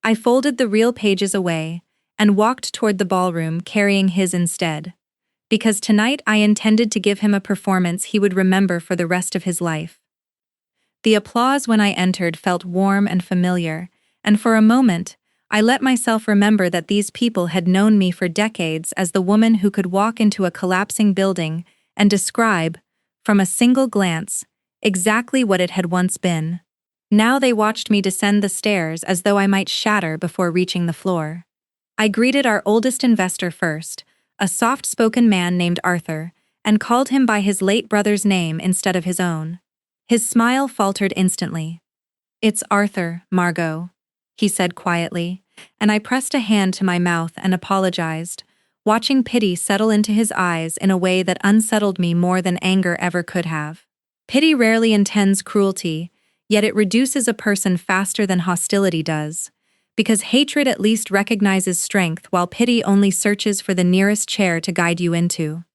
Speaker 1: I folded the real pages away and walked toward the ballroom carrying his instead, because tonight I intended to give him a performance he would remember for the rest of his life. The applause when I entered felt warm and familiar, and for a moment, I let myself remember that these people had known me for decades as the woman who could walk into a collapsing building and describe, from a single glance, exactly what it had once been. Now they watched me descend the stairs as though I might shatter before reaching the floor. I greeted our oldest investor first, a soft-spoken man named Arthur, and called him by his late brother's name instead of his own. His smile faltered instantly. "It's Arthur, Margot," he said quietly, and I pressed a hand to my mouth and apologized, watching pity settle into his eyes in a way that unsettled me more than anger ever could have. Pity rarely intends cruelty, yet it reduces a person faster than hostility does, because hatred at least recognizes strength while pity only searches for the nearest chair to guide you into.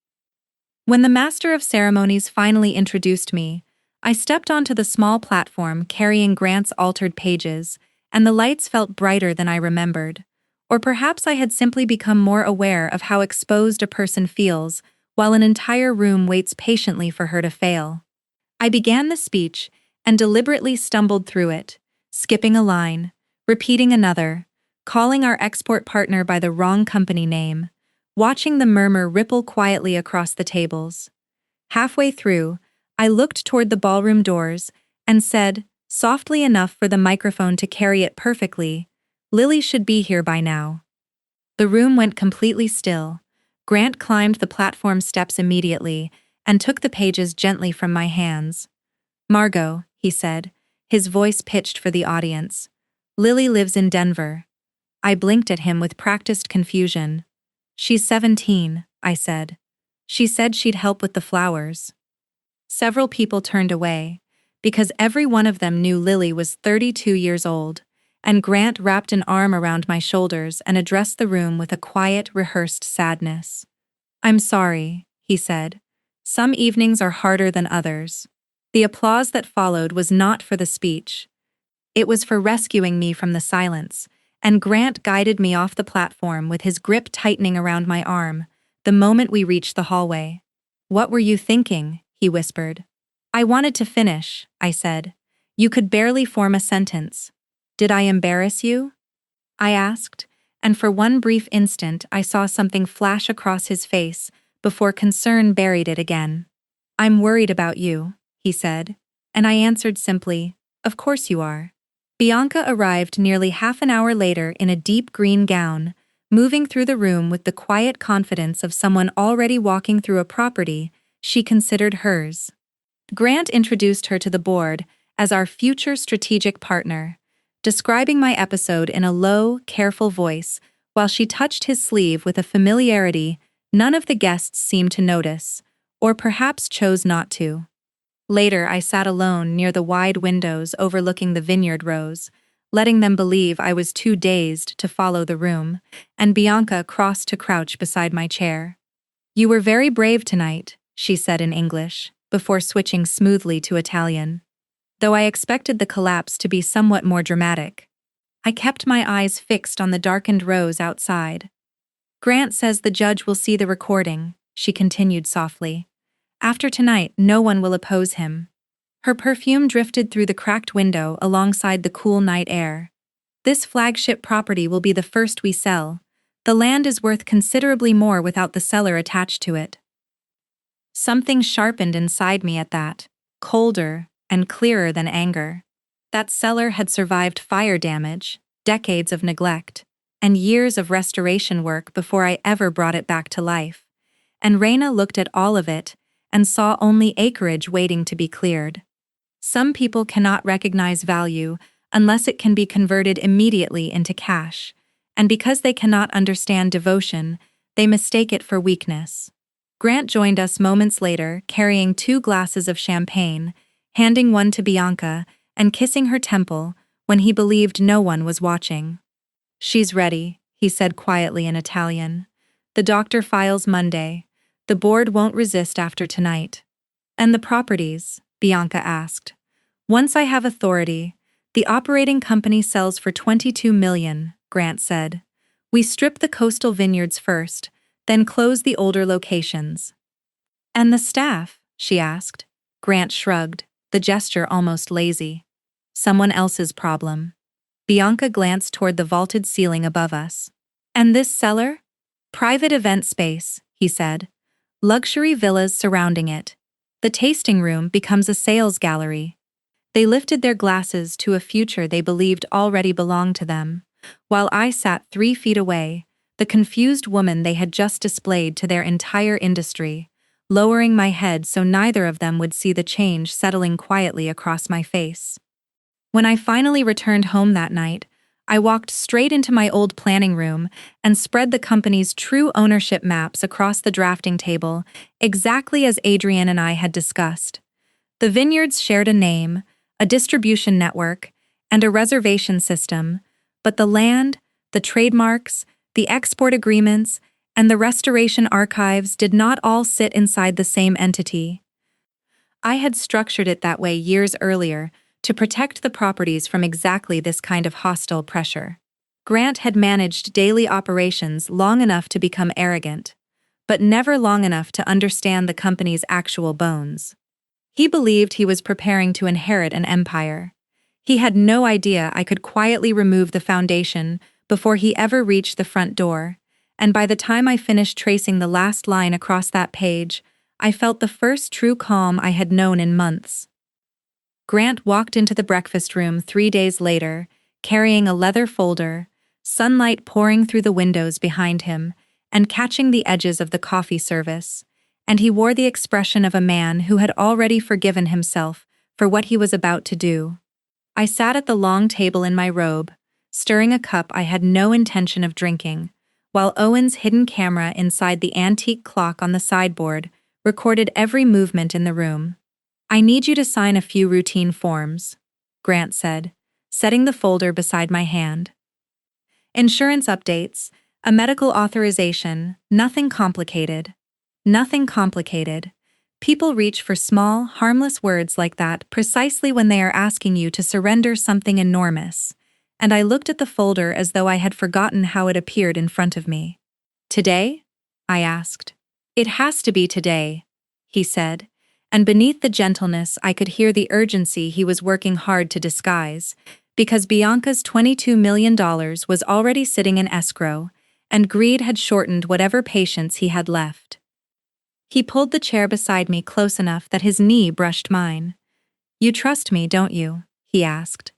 Speaker 1: When the master of ceremonies finally introduced me, I stepped onto the small platform carrying Grant's altered pages, and the lights felt brighter than I remembered. Or perhaps I had simply become more aware of how exposed a person feels while an entire room waits patiently for her to fail. I began the speech and deliberately stumbled through it, skipping a line, repeating another, calling our export partner by the wrong company name, watching the murmur ripple quietly across the tables. Halfway through, I looked toward the ballroom doors and said, softly enough for the microphone to carry it perfectly, "Lily should be here by now." The room went completely still. Grant climbed the platform steps immediately and took the pages gently from my hands. "Margot," he said, his voice pitched for the audience. "Lily lives in Denver." I blinked at him with practiced confusion. "She's 17, I said. "She said she'd help with the flowers." Several people turned away, because every one of them knew Lily was 32 years old, and Grant wrapped an arm around my shoulders and addressed the room with a quiet, rehearsed sadness. "I'm sorry," he said. "Some evenings are harder than others." The applause that followed was not for the speech. It was for rescuing me from the silence, and Grant guided me off the platform with his grip tightening around my arm the moment we reached the hallway. "What were you thinking?" he whispered. "I wanted to finish," I said. "You could barely form a sentence." "Did I embarrass you?" I asked, and for one brief instant I saw something flash across his face before concern buried it again. "I'm worried about you," he said, and I answered simply, "Of course you are." Bianca arrived nearly half an hour later in a deep green gown, moving through the room with the quiet confidence of someone already walking through a property she considered hers. Grant introduced her to the board as our future strategic partner, describing my episode in a low, careful voice while she touched his sleeve with a familiarity none of the guests seemed to notice, or perhaps chose not to. Later, I sat alone near the wide windows overlooking the vineyard rows, letting them believe I was too dazed to follow the room, and Bianca crossed to crouch beside my chair. "You were very brave tonight," she said in English, before switching smoothly to Italian. Though I expected the collapse to be somewhat more dramatic, I kept my eyes fixed on the darkened rows outside. "Grant says the judge will see the recording," she continued softly. "After tonight, no one will oppose him." Her perfume drifted through the cracked window alongside the cool night air. "This flagship property will be the first we sell. The land is worth considerably more without the cellar attached to it." Something sharpened inside me at that, colder and clearer than anger. That cellar had survived fire damage, decades of neglect, and years of restoration work before I ever brought it back to life. And Raina looked at all of it and saw only acreage waiting to be cleared. Some people cannot recognize value unless it can be converted immediately into cash, and because they cannot understand devotion, they mistake it for weakness. Grant joined us moments later, carrying 2 glasses of champagne, handing one to Bianca and kissing her temple when he believed no one was watching. "She's ready," he said quietly in Italian. "The doctor files Monday. The board won't resist after tonight." "And the properties?" Bianca asked. "Once I have authority, the operating company sells for $22 million, Grant said. "We strip the coastal vineyards first, then close the older locations." "And the staff?" she asked. Grant shrugged, the gesture almost lazy. "Someone else's problem." Bianca glanced toward the vaulted ceiling above us. "And this cellar?" "Private event space," he said. "Luxury villas surrounding it. The tasting room becomes a sales gallery." They lifted their glasses to a future they believed already belonged to them, while I sat 3 feet away, the confused woman they had just displayed to their entire industry, lowering my head so neither of them would see the change settling quietly across my face. When I finally returned home that night, I walked straight into my old planning room and spread the company's true ownership maps across the drafting table, exactly as Adrian and I had discussed. The vineyards shared a name, a distribution network, and a reservation system, but the land, the trademarks, the export agreements, and the restoration archives did not all sit inside the same entity. I had structured it that way years earlier to protect the properties from exactly this kind of hostile pressure. Grant had managed daily operations long enough to become arrogant, but never long enough to understand the company's actual bones. He believed he was preparing to inherit an empire. He had no idea I could quietly remove the foundation before he ever reached the front door, and by the time I finished tracing the last line across that page, I felt the first true calm I had known in months. Grant walked into the breakfast room 3 days later, carrying a leather folder, sunlight pouring through the windows behind him and catching the edges of the coffee service, and he wore the expression of a man who had already forgiven himself for what he was about to do. I sat at the long table in my robe, stirring a cup I had no intention of drinking, while Owen's hidden camera inside the antique clock on the sideboard recorded every movement in the room. "I need you to sign a few routine forms," Grant said, setting the folder beside my hand. "Insurance updates, a medical authorization, nothing complicated." Nothing complicated. People reach for small, harmless words like that precisely when they are asking you to surrender something enormous, and I looked at the folder as though I had forgotten how it appeared in front of me. "Today?" I asked. "It has to be today," he said, and beneath the gentleness I could hear the urgency he was working hard to disguise, because Bianca's $22 million was already sitting in escrow, and greed had shortened whatever patience he had left. He pulled the chair beside me close enough that his knee brushed mine. "You trust me, don't you?" he asked.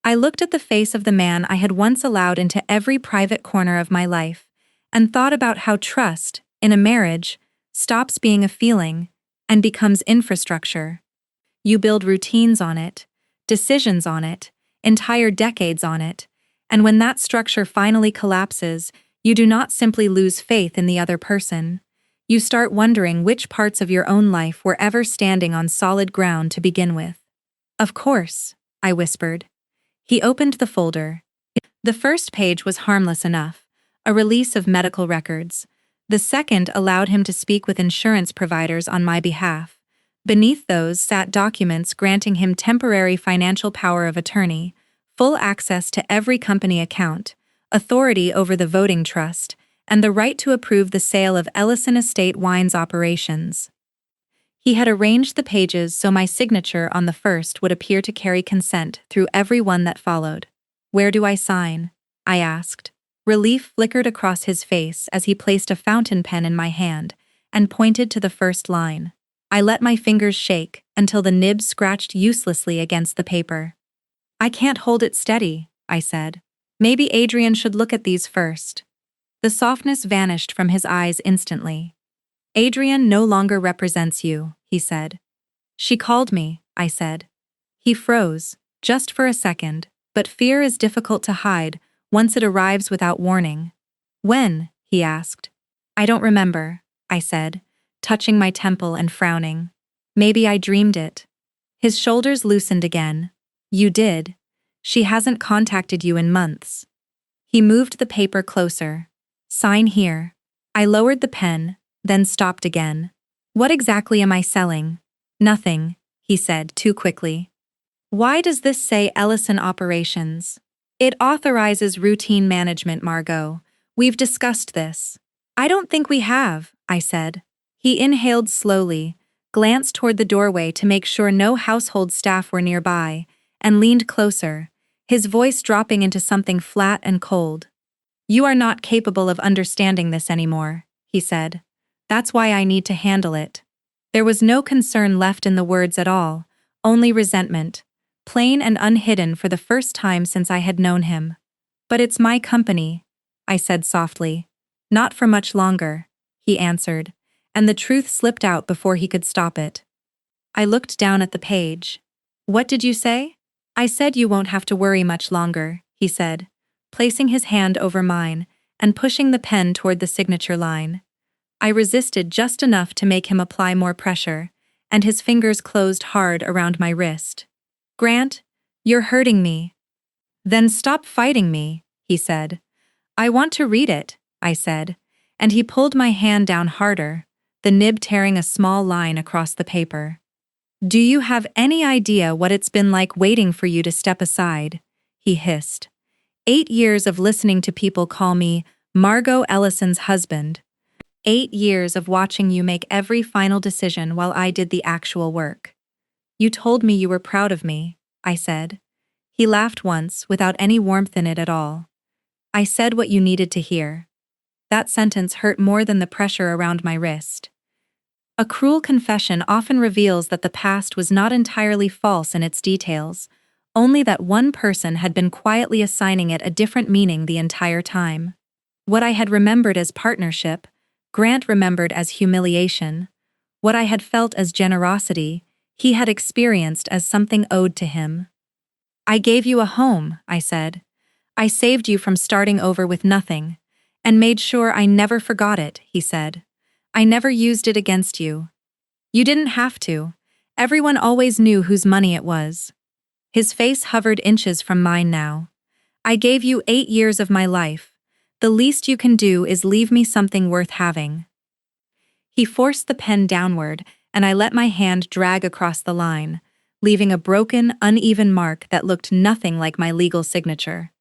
Speaker 1: I looked at the face of the man I had once allowed into every private corner of my life, and thought about how trust, in a marriage, stops being a feeling and becomes infrastructure. You build routines on it, decisions on it, entire decades on it, and when that structure finally collapses, you do not simply lose faith in the other person. You start wondering which parts of your own life were ever standing on solid ground to begin with. "Of course," I whispered. He opened the folder. The first page was harmless enough, a release of medical records. The second allowed him to speak with insurance providers on my behalf. Beneath those sat documents granting him temporary financial power of attorney, full access to every company account, authority over the voting trust, and the right to approve the sale of Ellison Estate Wines operations. He had arranged the pages so my signature on the first would appear to carry consent through every one that followed. "Where do I sign?" I asked. Relief flickered across his face as he placed a fountain pen in my hand and pointed to the first line. I let my fingers shake until the nib scratched uselessly against the paper. "I can't hold it steady," I said. "Maybe Adrian should look at these first." The softness vanished from his eyes instantly. "Adrian no longer represents you," he said. "She called me," I said. He froze, just for a second, but fear is difficult to hide once it arrives without warning. "When?" he asked. "I don't remember," I said, touching my temple and frowning. Maybe I dreamed it. His shoulders loosened again. You did. She hasn't contacted you in months. He moved the paper closer. Sign here. I lowered the pen, then stopped again. What exactly am I selling? Nothing, he said too quickly. Why does this say Ellison Operations? It authorizes routine management, Margot. We've discussed this. I don't think we have, I said. He inhaled slowly, glanced toward the doorway to make sure no household staff were nearby, and leaned closer, his voice dropping into something flat and cold. You are not capable of understanding this anymore, he said. That's why I need to handle it. There was no concern left in the words at all, only resentment, plain and unhidden for the first time since I had known him. But it's my company, I said softly. Not for much longer, he answered, and the truth slipped out before he could stop it. I looked down at the page. What did you say? I said you won't have to worry much longer, he said, placing his hand over mine and pushing the pen toward the signature line. I resisted just enough to make him apply more pressure, and his fingers closed hard around my wrist. Grant, you're hurting me. Then stop fighting me, he said. I want to read it, I said, and he pulled my hand down harder, the nib tearing a small line across the paper. Do you have any idea what it's been like waiting for you to step aside? He hissed. 8 years of listening to people call me Margot Ellison's husband. 8 years of watching you make every final decision while I did the actual work. You told me you were proud of me, I said. He laughed once, without any warmth in it at all. I said what you needed to hear. That sentence hurt more than the pressure around my wrist. A cruel confession often reveals that the past was not entirely false in its details, only that one person had been quietly assigning it a different meaning the entire time. What I had remembered as partnership, Grant remembered as humiliation. What I had felt as generosity, he had experienced as something owed to him. I gave you a home, I said. I saved you from starting over with nothing, and made sure I never forgot it, he said. I never used it against you. You didn't have to. Everyone always knew whose money it was. His face hovered inches from mine now. I gave you 8 years of my life. The least you can do is leave me something worth having. He forced the pen downward, and I let my hand drag across the line, leaving a broken, uneven mark that looked nothing like my legal signature.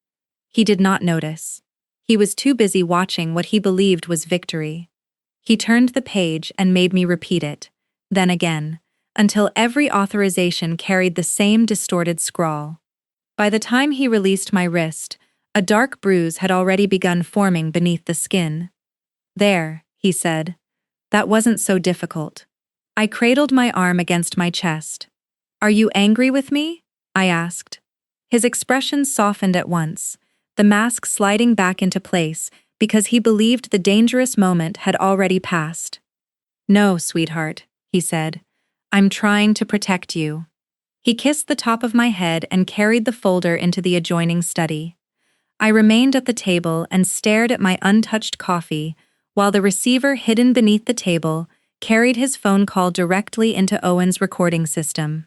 Speaker 1: He did not notice. He was too busy watching what he believed was victory. He turned the page and made me repeat it, then again, until every authorization carried the same distorted scrawl. By the time he released my wrist, a dark bruise had already begun forming beneath the skin. There, he said. That wasn't so difficult. I cradled my arm against my chest. Are you angry with me? I asked. His expression softened at once, the mask sliding back into place because he believed the dangerous moment had already passed. No, sweetheart, he said. I'm trying to protect you. He kissed the top of my head and carried the folder into the adjoining study. I remained at the table and stared at my untouched coffee while the receiver hidden beneath the table carried his phone call directly into Owen's recording system.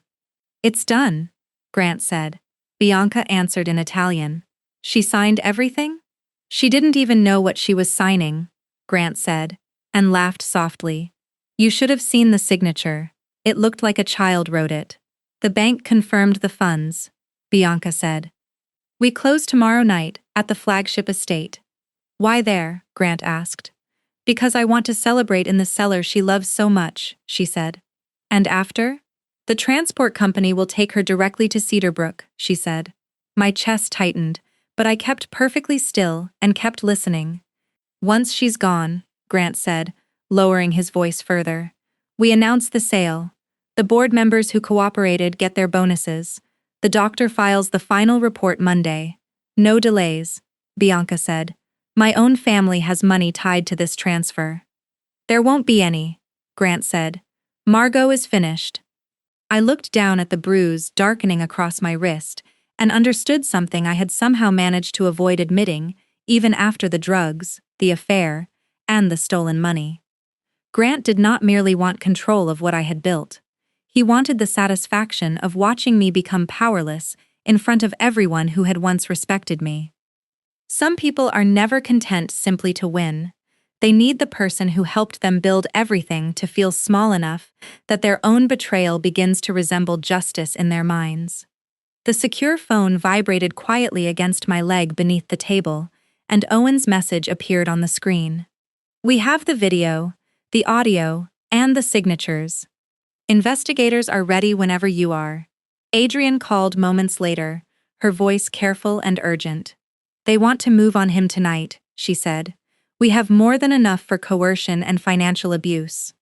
Speaker 1: It's done, Grant said. Bianca answered in Italian. She signed everything? She didn't even know what she was signing, Grant said, and laughed softly. You should have seen the signature. It looked like a child wrote it. The bank confirmed the funds, Bianca said. We close tomorrow night at the flagship estate. Why there? Grant asked. Because I want to celebrate in the cellar she loves so much, she said. And after? The transport company will take her directly to Cedarbrook, she said. My chest tightened, but I kept perfectly still and kept listening. Once she's gone, Grant said, lowering his voice further. We announce the sale. The board members who cooperated get their bonuses. The doctor files the final report Monday. No delays, Bianca said. My own family has money tied to this transfer. There won't be any, Grant said. Margot is finished. I looked down at the bruise darkening across my wrist and understood something I had somehow managed to avoid admitting, even after the drugs, the affair, and the stolen money. Grant did not merely want control of what I had built. He wanted the satisfaction of watching me become powerless in front of everyone who had once respected me. Some people are never content simply to win. They need the person who helped them build everything to feel small enough that their own betrayal begins to resemble justice in their minds. The secure phone vibrated quietly against my leg beneath the table, and Owen's message appeared on the screen. "We have the video, the audio, and the signatures. Investigators are ready whenever you are." Adrian called moments later, her voice careful and urgent. "They want to move on him tonight," she said. "We have more than enough for coercion and financial abuse."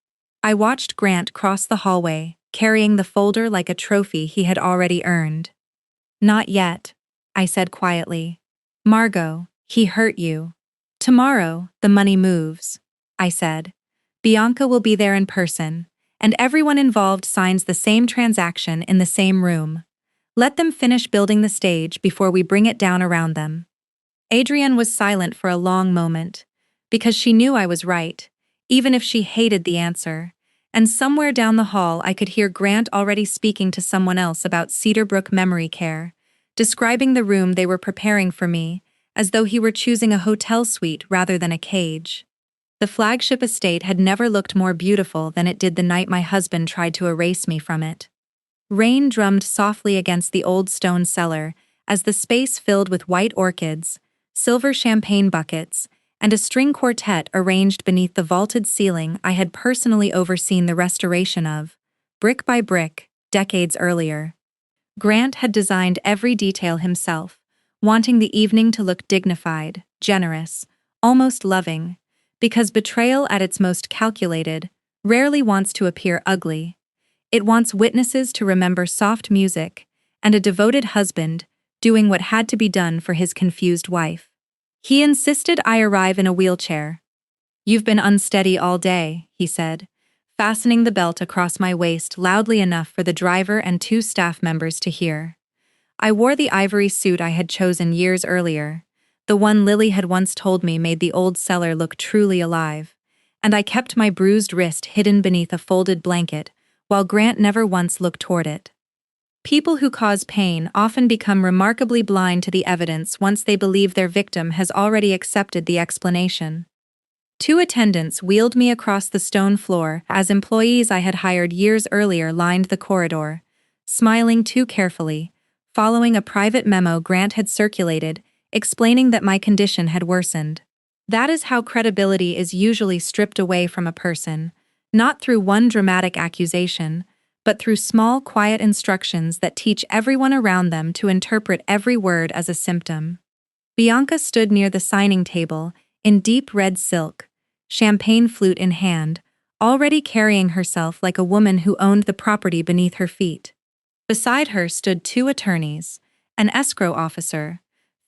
Speaker 1: I watched Grant cross the hallway, carrying the folder like a trophy he had already earned. "Not yet," I said quietly. "Margot, he hurt you." "Tomorrow, the money moves," I said. "Bianca will be there in person, and everyone involved signs the same transaction in the same room. Let them finish building the stage before we bring it down around them." Adrienne was silent for a long moment, because she knew I was right, even if she hated the answer, and somewhere down the hall I could hear Grant already speaking to someone else about Cedarbrook Memory Care, describing the room they were preparing for me, as though he were choosing a hotel suite rather than a cage. The flagship estate had never looked more beautiful than it did the night my husband tried to erase me from it. Rain drummed softly against the old stone cellar as the space filled with white orchids, silver champagne buckets, and a string quartet arranged beneath the vaulted ceiling I had personally overseen the restoration of, brick by brick, decades earlier. Grant had designed every detail himself, wanting the evening to look dignified, generous, almost loving, because betrayal at its most calculated rarely wants to appear ugly. It wants witnesses to remember soft music and a devoted husband doing what had to be done for his confused wife. He insisted I arrive in a wheelchair. "You've been unsteady all day," he said, fastening the belt across my waist loudly enough for the driver and 2 staff members to hear. I wore the ivory suit I had chosen years earlier, the one Lily had once told me made the old cellar look truly alive, and I kept my bruised wrist hidden beneath a folded blanket, while Grant never once looked toward it. People who cause pain often become remarkably blind to the evidence once they believe their victim has already accepted the explanation. 2 attendants wheeled me across the stone floor as employees I had hired years earlier lined the corridor, smiling too carefully, following a private memo Grant had circulated explaining that my condition had worsened. That is how credibility is usually stripped away from a person, not through one dramatic accusation, but through small, quiet instructions that teach everyone around them to interpret every word as a symptom. Bianca stood near the signing table, in deep red silk, champagne flute in hand, already carrying herself like a woman who owned the property beneath her feet. Beside her stood 2 attorneys, an escrow officer,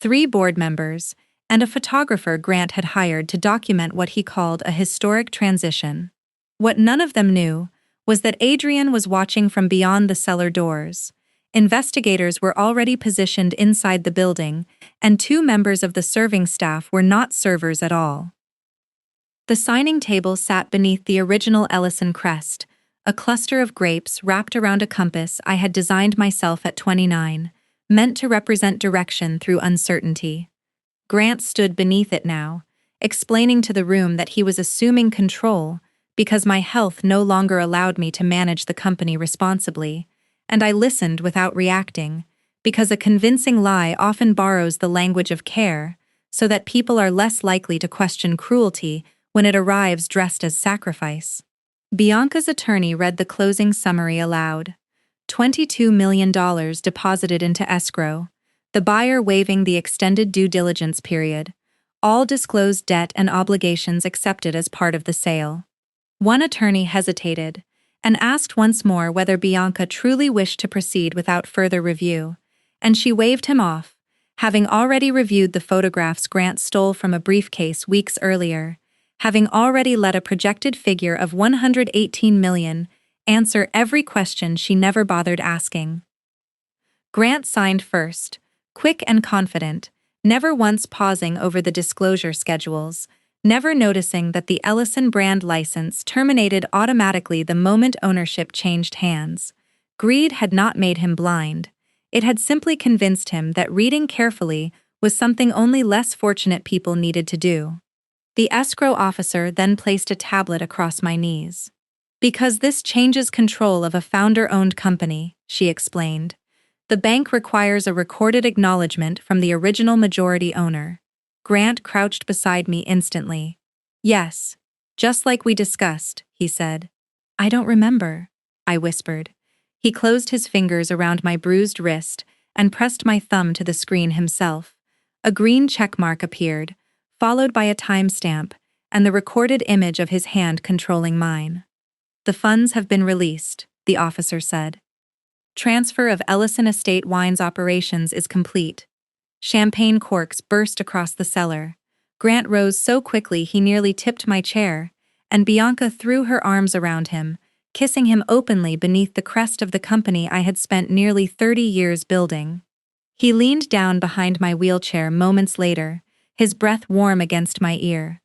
Speaker 1: 3 board members, and a photographer Grant had hired to document what he called a historic transition. What none of them knew was that Adrian was watching from beyond the cellar doors. Investigators were already positioned inside the building, and 2 members of the serving staff were not servers at all. The signing table sat beneath the original Ellison crest, a cluster of grapes wrapped around a compass I had designed myself at 29, meant to represent direction through uncertainty. Grant stood beneath it now, explaining to the room that he was assuming control because my health no longer allowed me to manage the company responsibly, and I listened without reacting, because a convincing lie often borrows the language of care, so that people are less likely to question cruelty when it arrives dressed as sacrifice. Bianca's attorney read the closing summary aloud. $22 million deposited into escrow, the buyer waiving the extended due diligence period, all disclosed debt and obligations accepted as part of the sale. One attorney hesitated and asked once more whether Bianca truly wished to proceed without further review, and she waved him off, having already reviewed the photographs Grant stole from a briefcase weeks earlier, having already let a projected figure of $118 million answer every question she never bothered asking. Grant signed first, quick and confident, never once pausing over the disclosure schedules, never noticing that the Ellison brand license terminated automatically the moment ownership changed hands. Greed had not made him blind. It had simply convinced him that reading carefully was something only less fortunate people needed to do. The escrow officer then placed a tablet across my knees. "Because this changes control of a founder-owned company," she explained. "The bank requires a recorded acknowledgement from the original majority owner." Grant crouched beside me instantly. "Yes, just like we discussed," he said. "I don't remember," I whispered. He closed his fingers around my bruised wrist and pressed my thumb to the screen himself. A green checkmark appeared, followed by a timestamp, and the recorded image of his hand controlling mine. "The funds have been released," the officer said. "Transfer of Ellison Estate Wines operations is complete." Champagne corks burst across the cellar. Grant rose so quickly he nearly tipped my chair, and Bianca threw her arms around him, kissing him openly beneath the crest of the company I had spent nearly 30 years building. He leaned down behind my wheelchair moments later, his breath warm against my ear.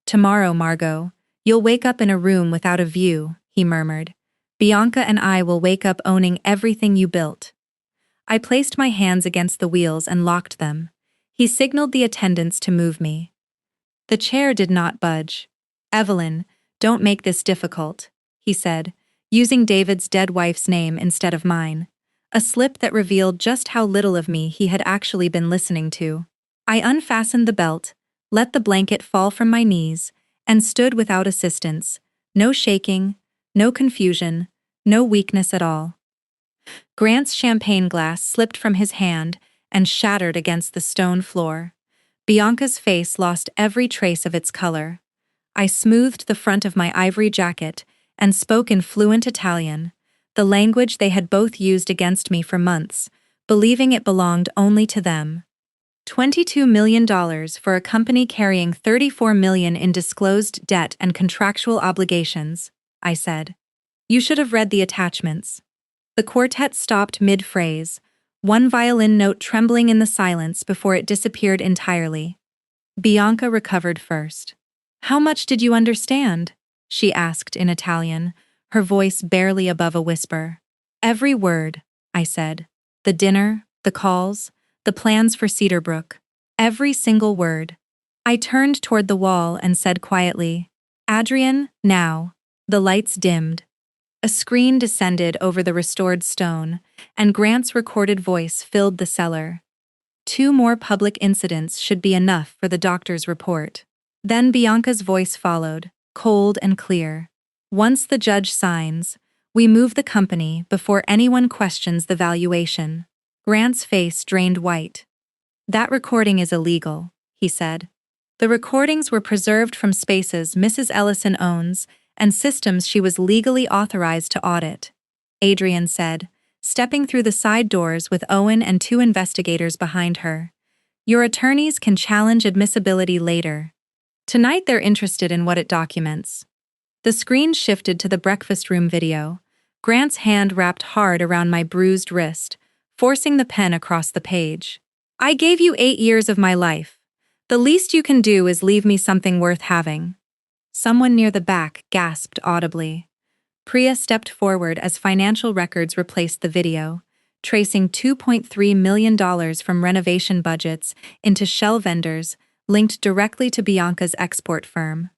Speaker 1: "Tomorrow, Margot, you'll wake up in a room without a view," he murmured. "Bianca and I will wake up owning everything you built." I placed my hands against the wheels and locked them. He signaled the attendants to move me. The chair did not budge. "Evelyn, don't make this difficult," he said, using David's dead wife's name instead of mine, a slip that revealed just how little of me he had actually been listening to. I unfastened the belt, let the blanket fall from my knees, and stood without assistance. No shaking, no confusion, no weakness at all. Grant's champagne glass slipped from his hand and shattered against the stone floor. Bianca's face lost every trace of its color. I smoothed the front of my ivory jacket and spoke in fluent Italian, the language they had both used against me for months, believing it belonged only to them. $22 million for a company carrying $34 million in disclosed debt and contractual obligations, I said. "You should have read the attachments." The quartet stopped mid-phrase, one violin note trembling in the silence before it disappeared entirely. Bianca recovered first. "How much did you understand?" she asked in Italian, her voice barely above a whisper. "Every word," I said. "The dinner, the calls, the plans for Cedarbrook. Every single word." I turned toward the wall and said quietly, "Adrian, now." The lights dimmed. A screen descended over the restored stone, and Grant's recorded voice filled the cellar. 2 more public incidents should be enough for the doctor's report. Then Bianca's voice followed, cold and clear. "Once the judge signs, we move the company before anyone questions the valuation." Grant's face drained white. "That recording is illegal," he said. "The recordings were preserved from spaces Mrs. Ellison owns and systems she was legally authorized to audit," Adrian said, stepping through the side doors with Owen and 2 investigators behind her. "Your attorneys can challenge admissibility later. Tonight they're interested in what it documents." The screen shifted to the breakfast room video. Grant's hand wrapped hard around my bruised wrist, forcing the pen across the page. "I gave you 8 years of my life. The least you can do is leave me something worth having." Someone near the back gasped audibly. Priya stepped forward as financial records replaced the video, tracing $2.3 million from renovation budgets into shell vendors linked directly to Bianca's export firm.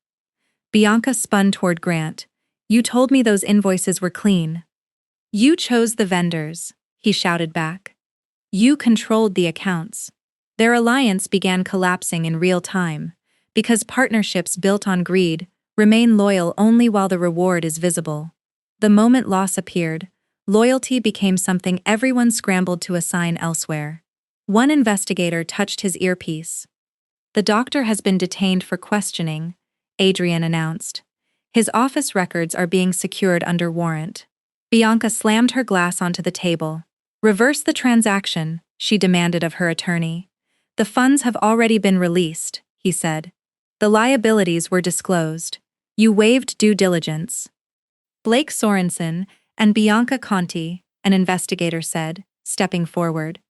Speaker 1: Bianca spun toward Grant. "You told me those invoices were clean." "You chose the vendors," he shouted back. "You controlled the accounts." Their alliance began collapsing in real time, because partnerships built on greed remain loyal only while the reward is visible. The moment loss appeared, loyalty became something everyone scrambled to assign elsewhere. One investigator touched his earpiece. "The doctor has been detained for questioning," Adrian announced. "His office records are being secured under warrant." Bianca slammed her glass onto the table. "Reverse the transaction," she demanded of her attorney. "The funds have already been released," he said. "The liabilities were disclosed. You waived due diligence." "Blake Sorensen and Bianca Conti," an investigator said, stepping forward.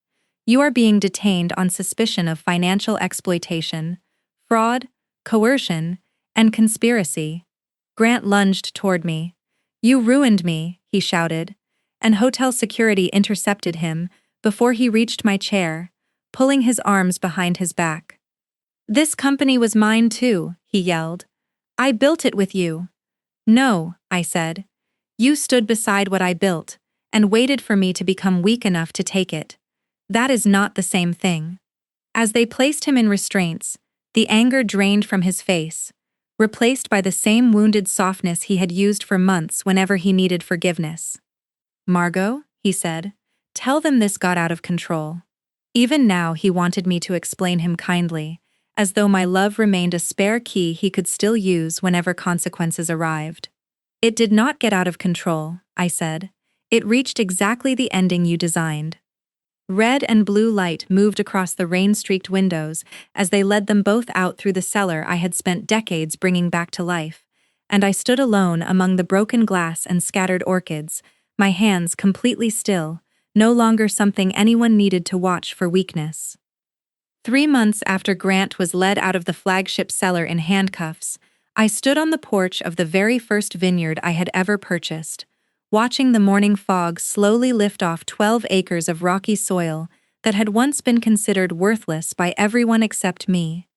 Speaker 1: "You are being detained on suspicion of financial exploitation, fraud, coercion, And conspiracy. Grant lunged toward me. You ruined me, he shouted, and hotel security intercepted him before he reached my chair, pulling his arms behind his back. This company was mine too, he yelled. I built it with you. No, I said. You stood beside what I built and waited for me to become weak enough to take it. That is not the same thing. As they placed him in restraints, the anger drained from his face, replaced by the same wounded softness he had used for months whenever he needed forgiveness. Margot, he said, tell them this got out of control. Even now he wanted me to explain him kindly, as though my love remained a spare key he could still use whenever consequences arrived. It did not get out of control, I said. It reached exactly the ending you designed. Red and blue light moved across the rain-streaked windows as they led them both out through the cellar I had spent decades bringing back to life, and I stood alone among the broken glass and scattered orchids, my hands completely still, no longer something anyone needed to watch for weakness. 3 months after Grant was led out of the flagship cellar in handcuffs, I stood on the porch of the very first vineyard I had ever purchased, watching the morning fog slowly lift off 12 acres of rocky soil that had once been considered worthless by everyone except me.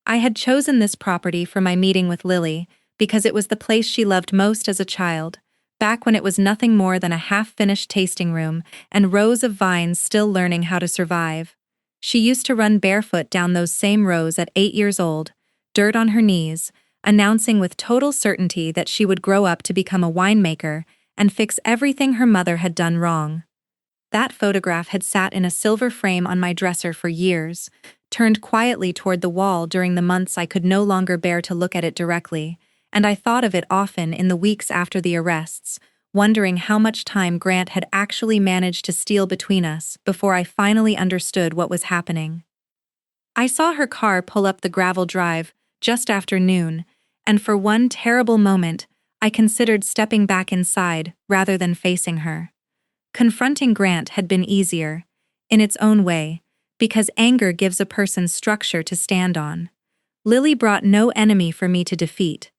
Speaker 1: I had chosen this property for my meeting with Lily because it was the place she loved most as a child, back when it was nothing more than a half-finished tasting room and rows of vines still learning how to survive. She used to run barefoot down those same rows at 8 years old, dirt on her knees, announcing with total certainty that she would grow up to become a winemaker and fix everything her mother had done wrong. That photograph had sat in a silver frame on my dresser for years, turned quietly toward the wall during the months I could no longer bear to look at it directly, and I thought of it often in the weeks after the arrests, wondering how much time Grant had actually managed to steal between us before I finally understood what was happening. I saw her car pull up the gravel drive just after noon, and for one terrible moment, I considered stepping back inside rather than facing her. Confronting Grant had been easier, in its own way, because anger gives a person structure to stand on. Lily brought no enemy for me to defeat.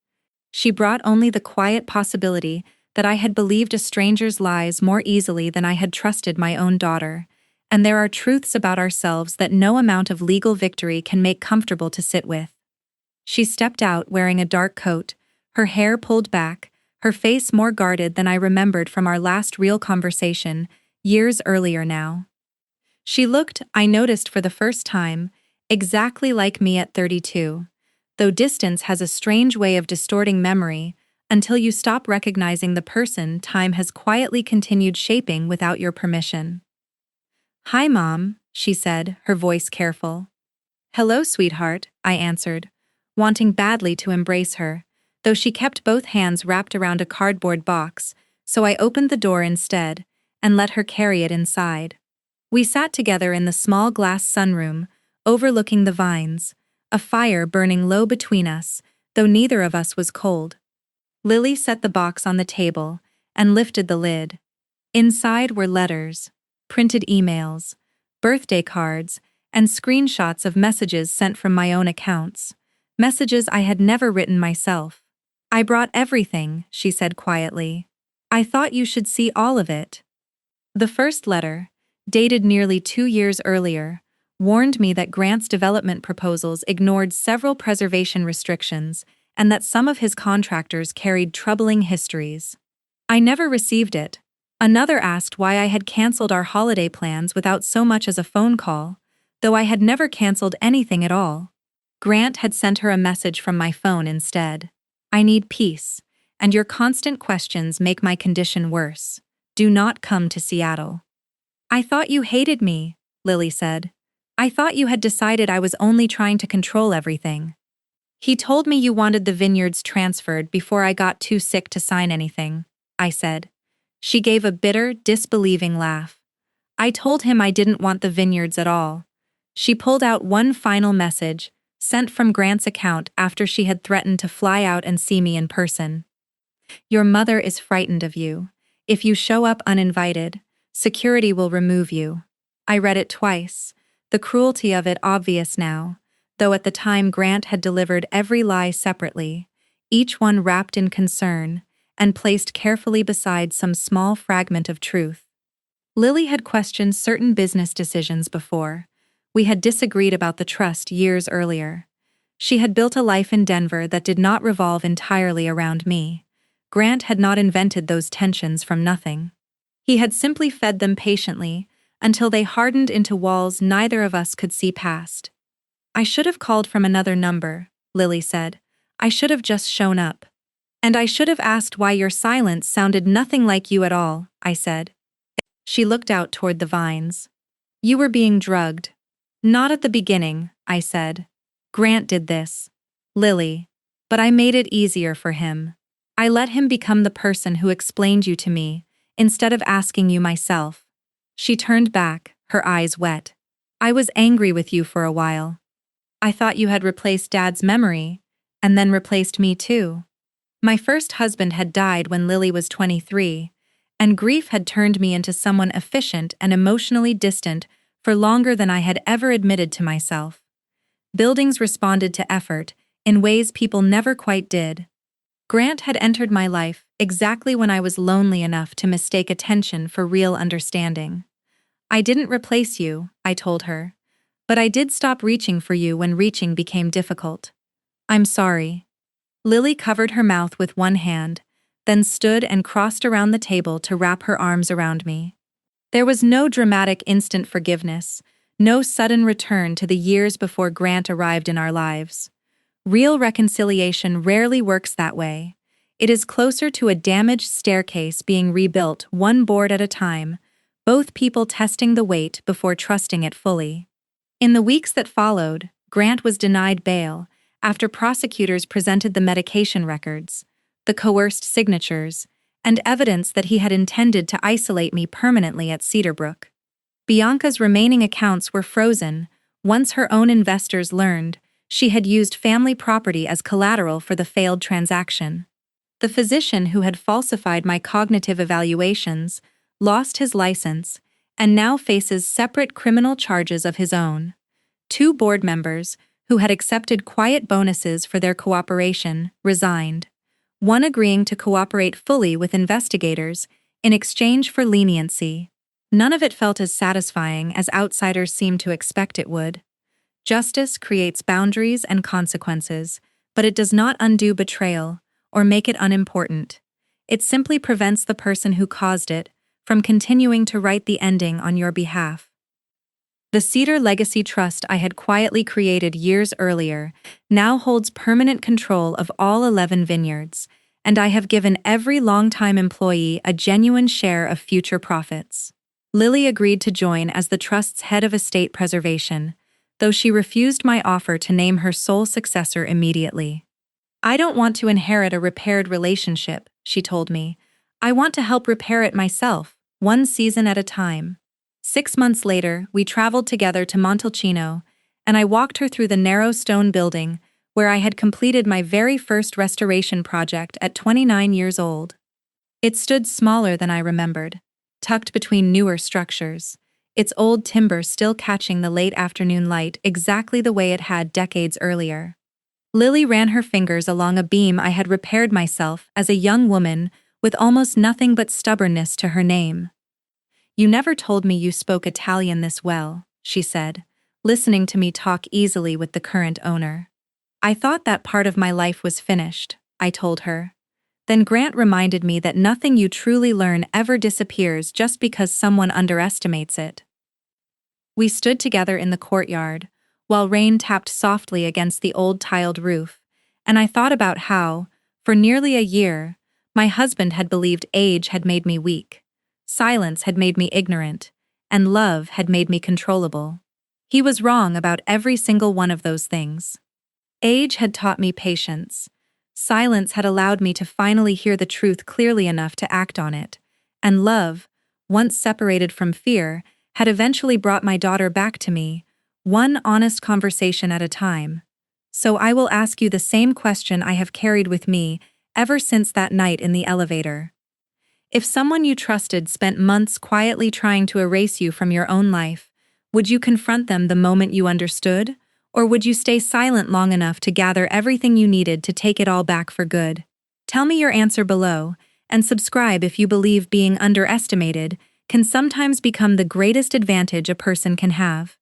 Speaker 1: She brought only the quiet possibility that I had believed a stranger's lies more easily than I had trusted my own daughter, and there are truths about ourselves that no amount of legal victory can make comfortable to sit with. She stepped out wearing a dark coat, her hair pulled back, her face more guarded than I remembered from our last real conversation, years earlier now. She looked, I noticed for the first time, exactly like me at 32, though distance has a strange way of distorting memory until you stop recognizing the person time has quietly continued shaping without your permission. Hi, Mom, she said, her voice careful. Hello, sweetheart, I answered, wanting badly to embrace her, though she kept both hands wrapped around a cardboard box, so I opened the door instead and let her carry it inside. We sat together in the small glass sunroom, overlooking the vines, a fire burning low between us, though neither of us was cold. Lily set the box on the table and lifted the lid. Inside were letters, printed emails, birthday cards, and screenshots of messages sent from my own accounts, messages I had never written myself. I brought everything, she said quietly. I thought you should see all of it. The first letter, dated nearly 2 years earlier, warned me that Grant's development proposals ignored several preservation restrictions and that some of his contractors carried troubling histories. I never received it. Another asked why I had canceled our holiday plans without so much as a phone call, though I had never canceled anything at all. Grant had sent her a message from my phone instead. I need peace, and your constant questions make my condition worse. Do not come to Seattle. I thought you hated me, Lily said. I thought you had decided I was only trying to control everything. He told me you wanted the vineyards transferred before I got too sick to sign anything, I said. She gave a bitter, disbelieving laugh. I told him I didn't want the vineyards at all. She pulled out one final message, sent from Grant's account after she had threatened to fly out and see me in person. Your mother is frightened of you. If you show up uninvited, security will remove you. I read it twice, the cruelty of it obvious now, though at the time Grant had delivered every lie separately, each one wrapped in concern, and placed carefully beside some small fragment of truth. Lily had questioned certain business decisions before. We had disagreed about the trust years earlier. She had built a life in Denver that did not revolve entirely around me. Grant had not invented those tensions from nothing. He had simply fed them patiently, until they hardened into walls neither of us could see past. "I should have called from another number," Lily said. "I should have just shown up. And I should have asked why your silence sounded nothing like you at all," I said. She looked out toward the vines. "You were being drugged." "Not at the beginning," I said. "Grant did this." "Lily. But I made it easier for him. I let him become the person who explained you to me, instead of asking you myself." She turned back, her eyes wet. "I was angry with you for a while. I thought you had replaced Dad's memory, and then replaced me too. My first husband had died when Lily was 23, and grief had turned me into someone efficient and emotionally distant for longer than I had ever admitted to myself. Buildings responded to effort in ways people never quite did. Grant had entered my life exactly when I was lonely enough to mistake attention for real understanding. "I didn't replace you," I told her, "but I did stop reaching for you when reaching became difficult. I'm sorry." Lily covered her mouth with one hand, then stood and crossed around the table to wrap her arms around me. There was no dramatic instant forgiveness, no sudden return to the years before Grant arrived in our lives. Real reconciliation rarely works that way. It is closer to a damaged staircase being rebuilt one board at a time, both people testing the weight before trusting it fully. In the weeks that followed, Grant was denied bail after prosecutors presented the medication records, the coerced signatures, and evidence that he had intended to isolate me permanently at Cedarbrook. Bianca's remaining accounts were frozen once her own investors learned she had used family property as collateral for the failed transaction. The physician who had falsified my cognitive evaluations lost his license and now faces separate criminal charges of his own. 2 board members, who had accepted quiet bonuses for their cooperation, resigned, one agreeing to cooperate fully with investigators in exchange for leniency. None of it felt as satisfying as outsiders seemed to expect it would. Justice creates boundaries and consequences, but it does not undo betrayal or make it unimportant. It simply prevents the person who caused it from continuing to write the ending on your behalf. The Cedar Legacy Trust I had quietly created years earlier now holds permanent control of all 11 vineyards, and I have given every longtime employee a genuine share of future profits. Lily agreed to join as the Trust's head of estate preservation, though she refused my offer to name her sole successor immediately. "I don't want to inherit a repaired relationship," she told me. "I want to help repair it myself, one season at a time." 6 months later, we traveled together to Montalcino, and I walked her through the narrow stone building where I had completed my very first restoration project at 29 years old. It stood smaller than I remembered, tucked between newer structures, its old timber still catching the late afternoon light exactly the way it had decades earlier. Lily ran her fingers along a beam I had repaired myself as a young woman with almost nothing but stubbornness to her name. "You never told me you spoke Italian this well," she said, listening to me talk easily with the current owner. "I thought that part of my life was finished," I told her. Then Grant reminded me that nothing you truly learn ever disappears just because someone underestimates it. We stood together in the courtyard, while rain tapped softly against the old tiled roof, and I thought about how, for nearly a year, my husband had believed age had made me weak. Silence had made me ignorant, and love had made me controllable. He was wrong about every single one of those things. Age had taught me patience. Silence had allowed me to finally hear the truth clearly enough to act on it, and love, once separated from fear, had eventually brought my daughter back to me, one honest conversation at a time. So I will ask you the same question I have carried with me ever since that night in the elevator. If someone you trusted spent months quietly trying to erase you from your own life, would you confront them the moment you understood, Or would you stay silent long enough to gather everything you needed to take it all back for good? Tell me your answer below, and subscribe if you believe being underestimated can sometimes become the greatest advantage a person can have.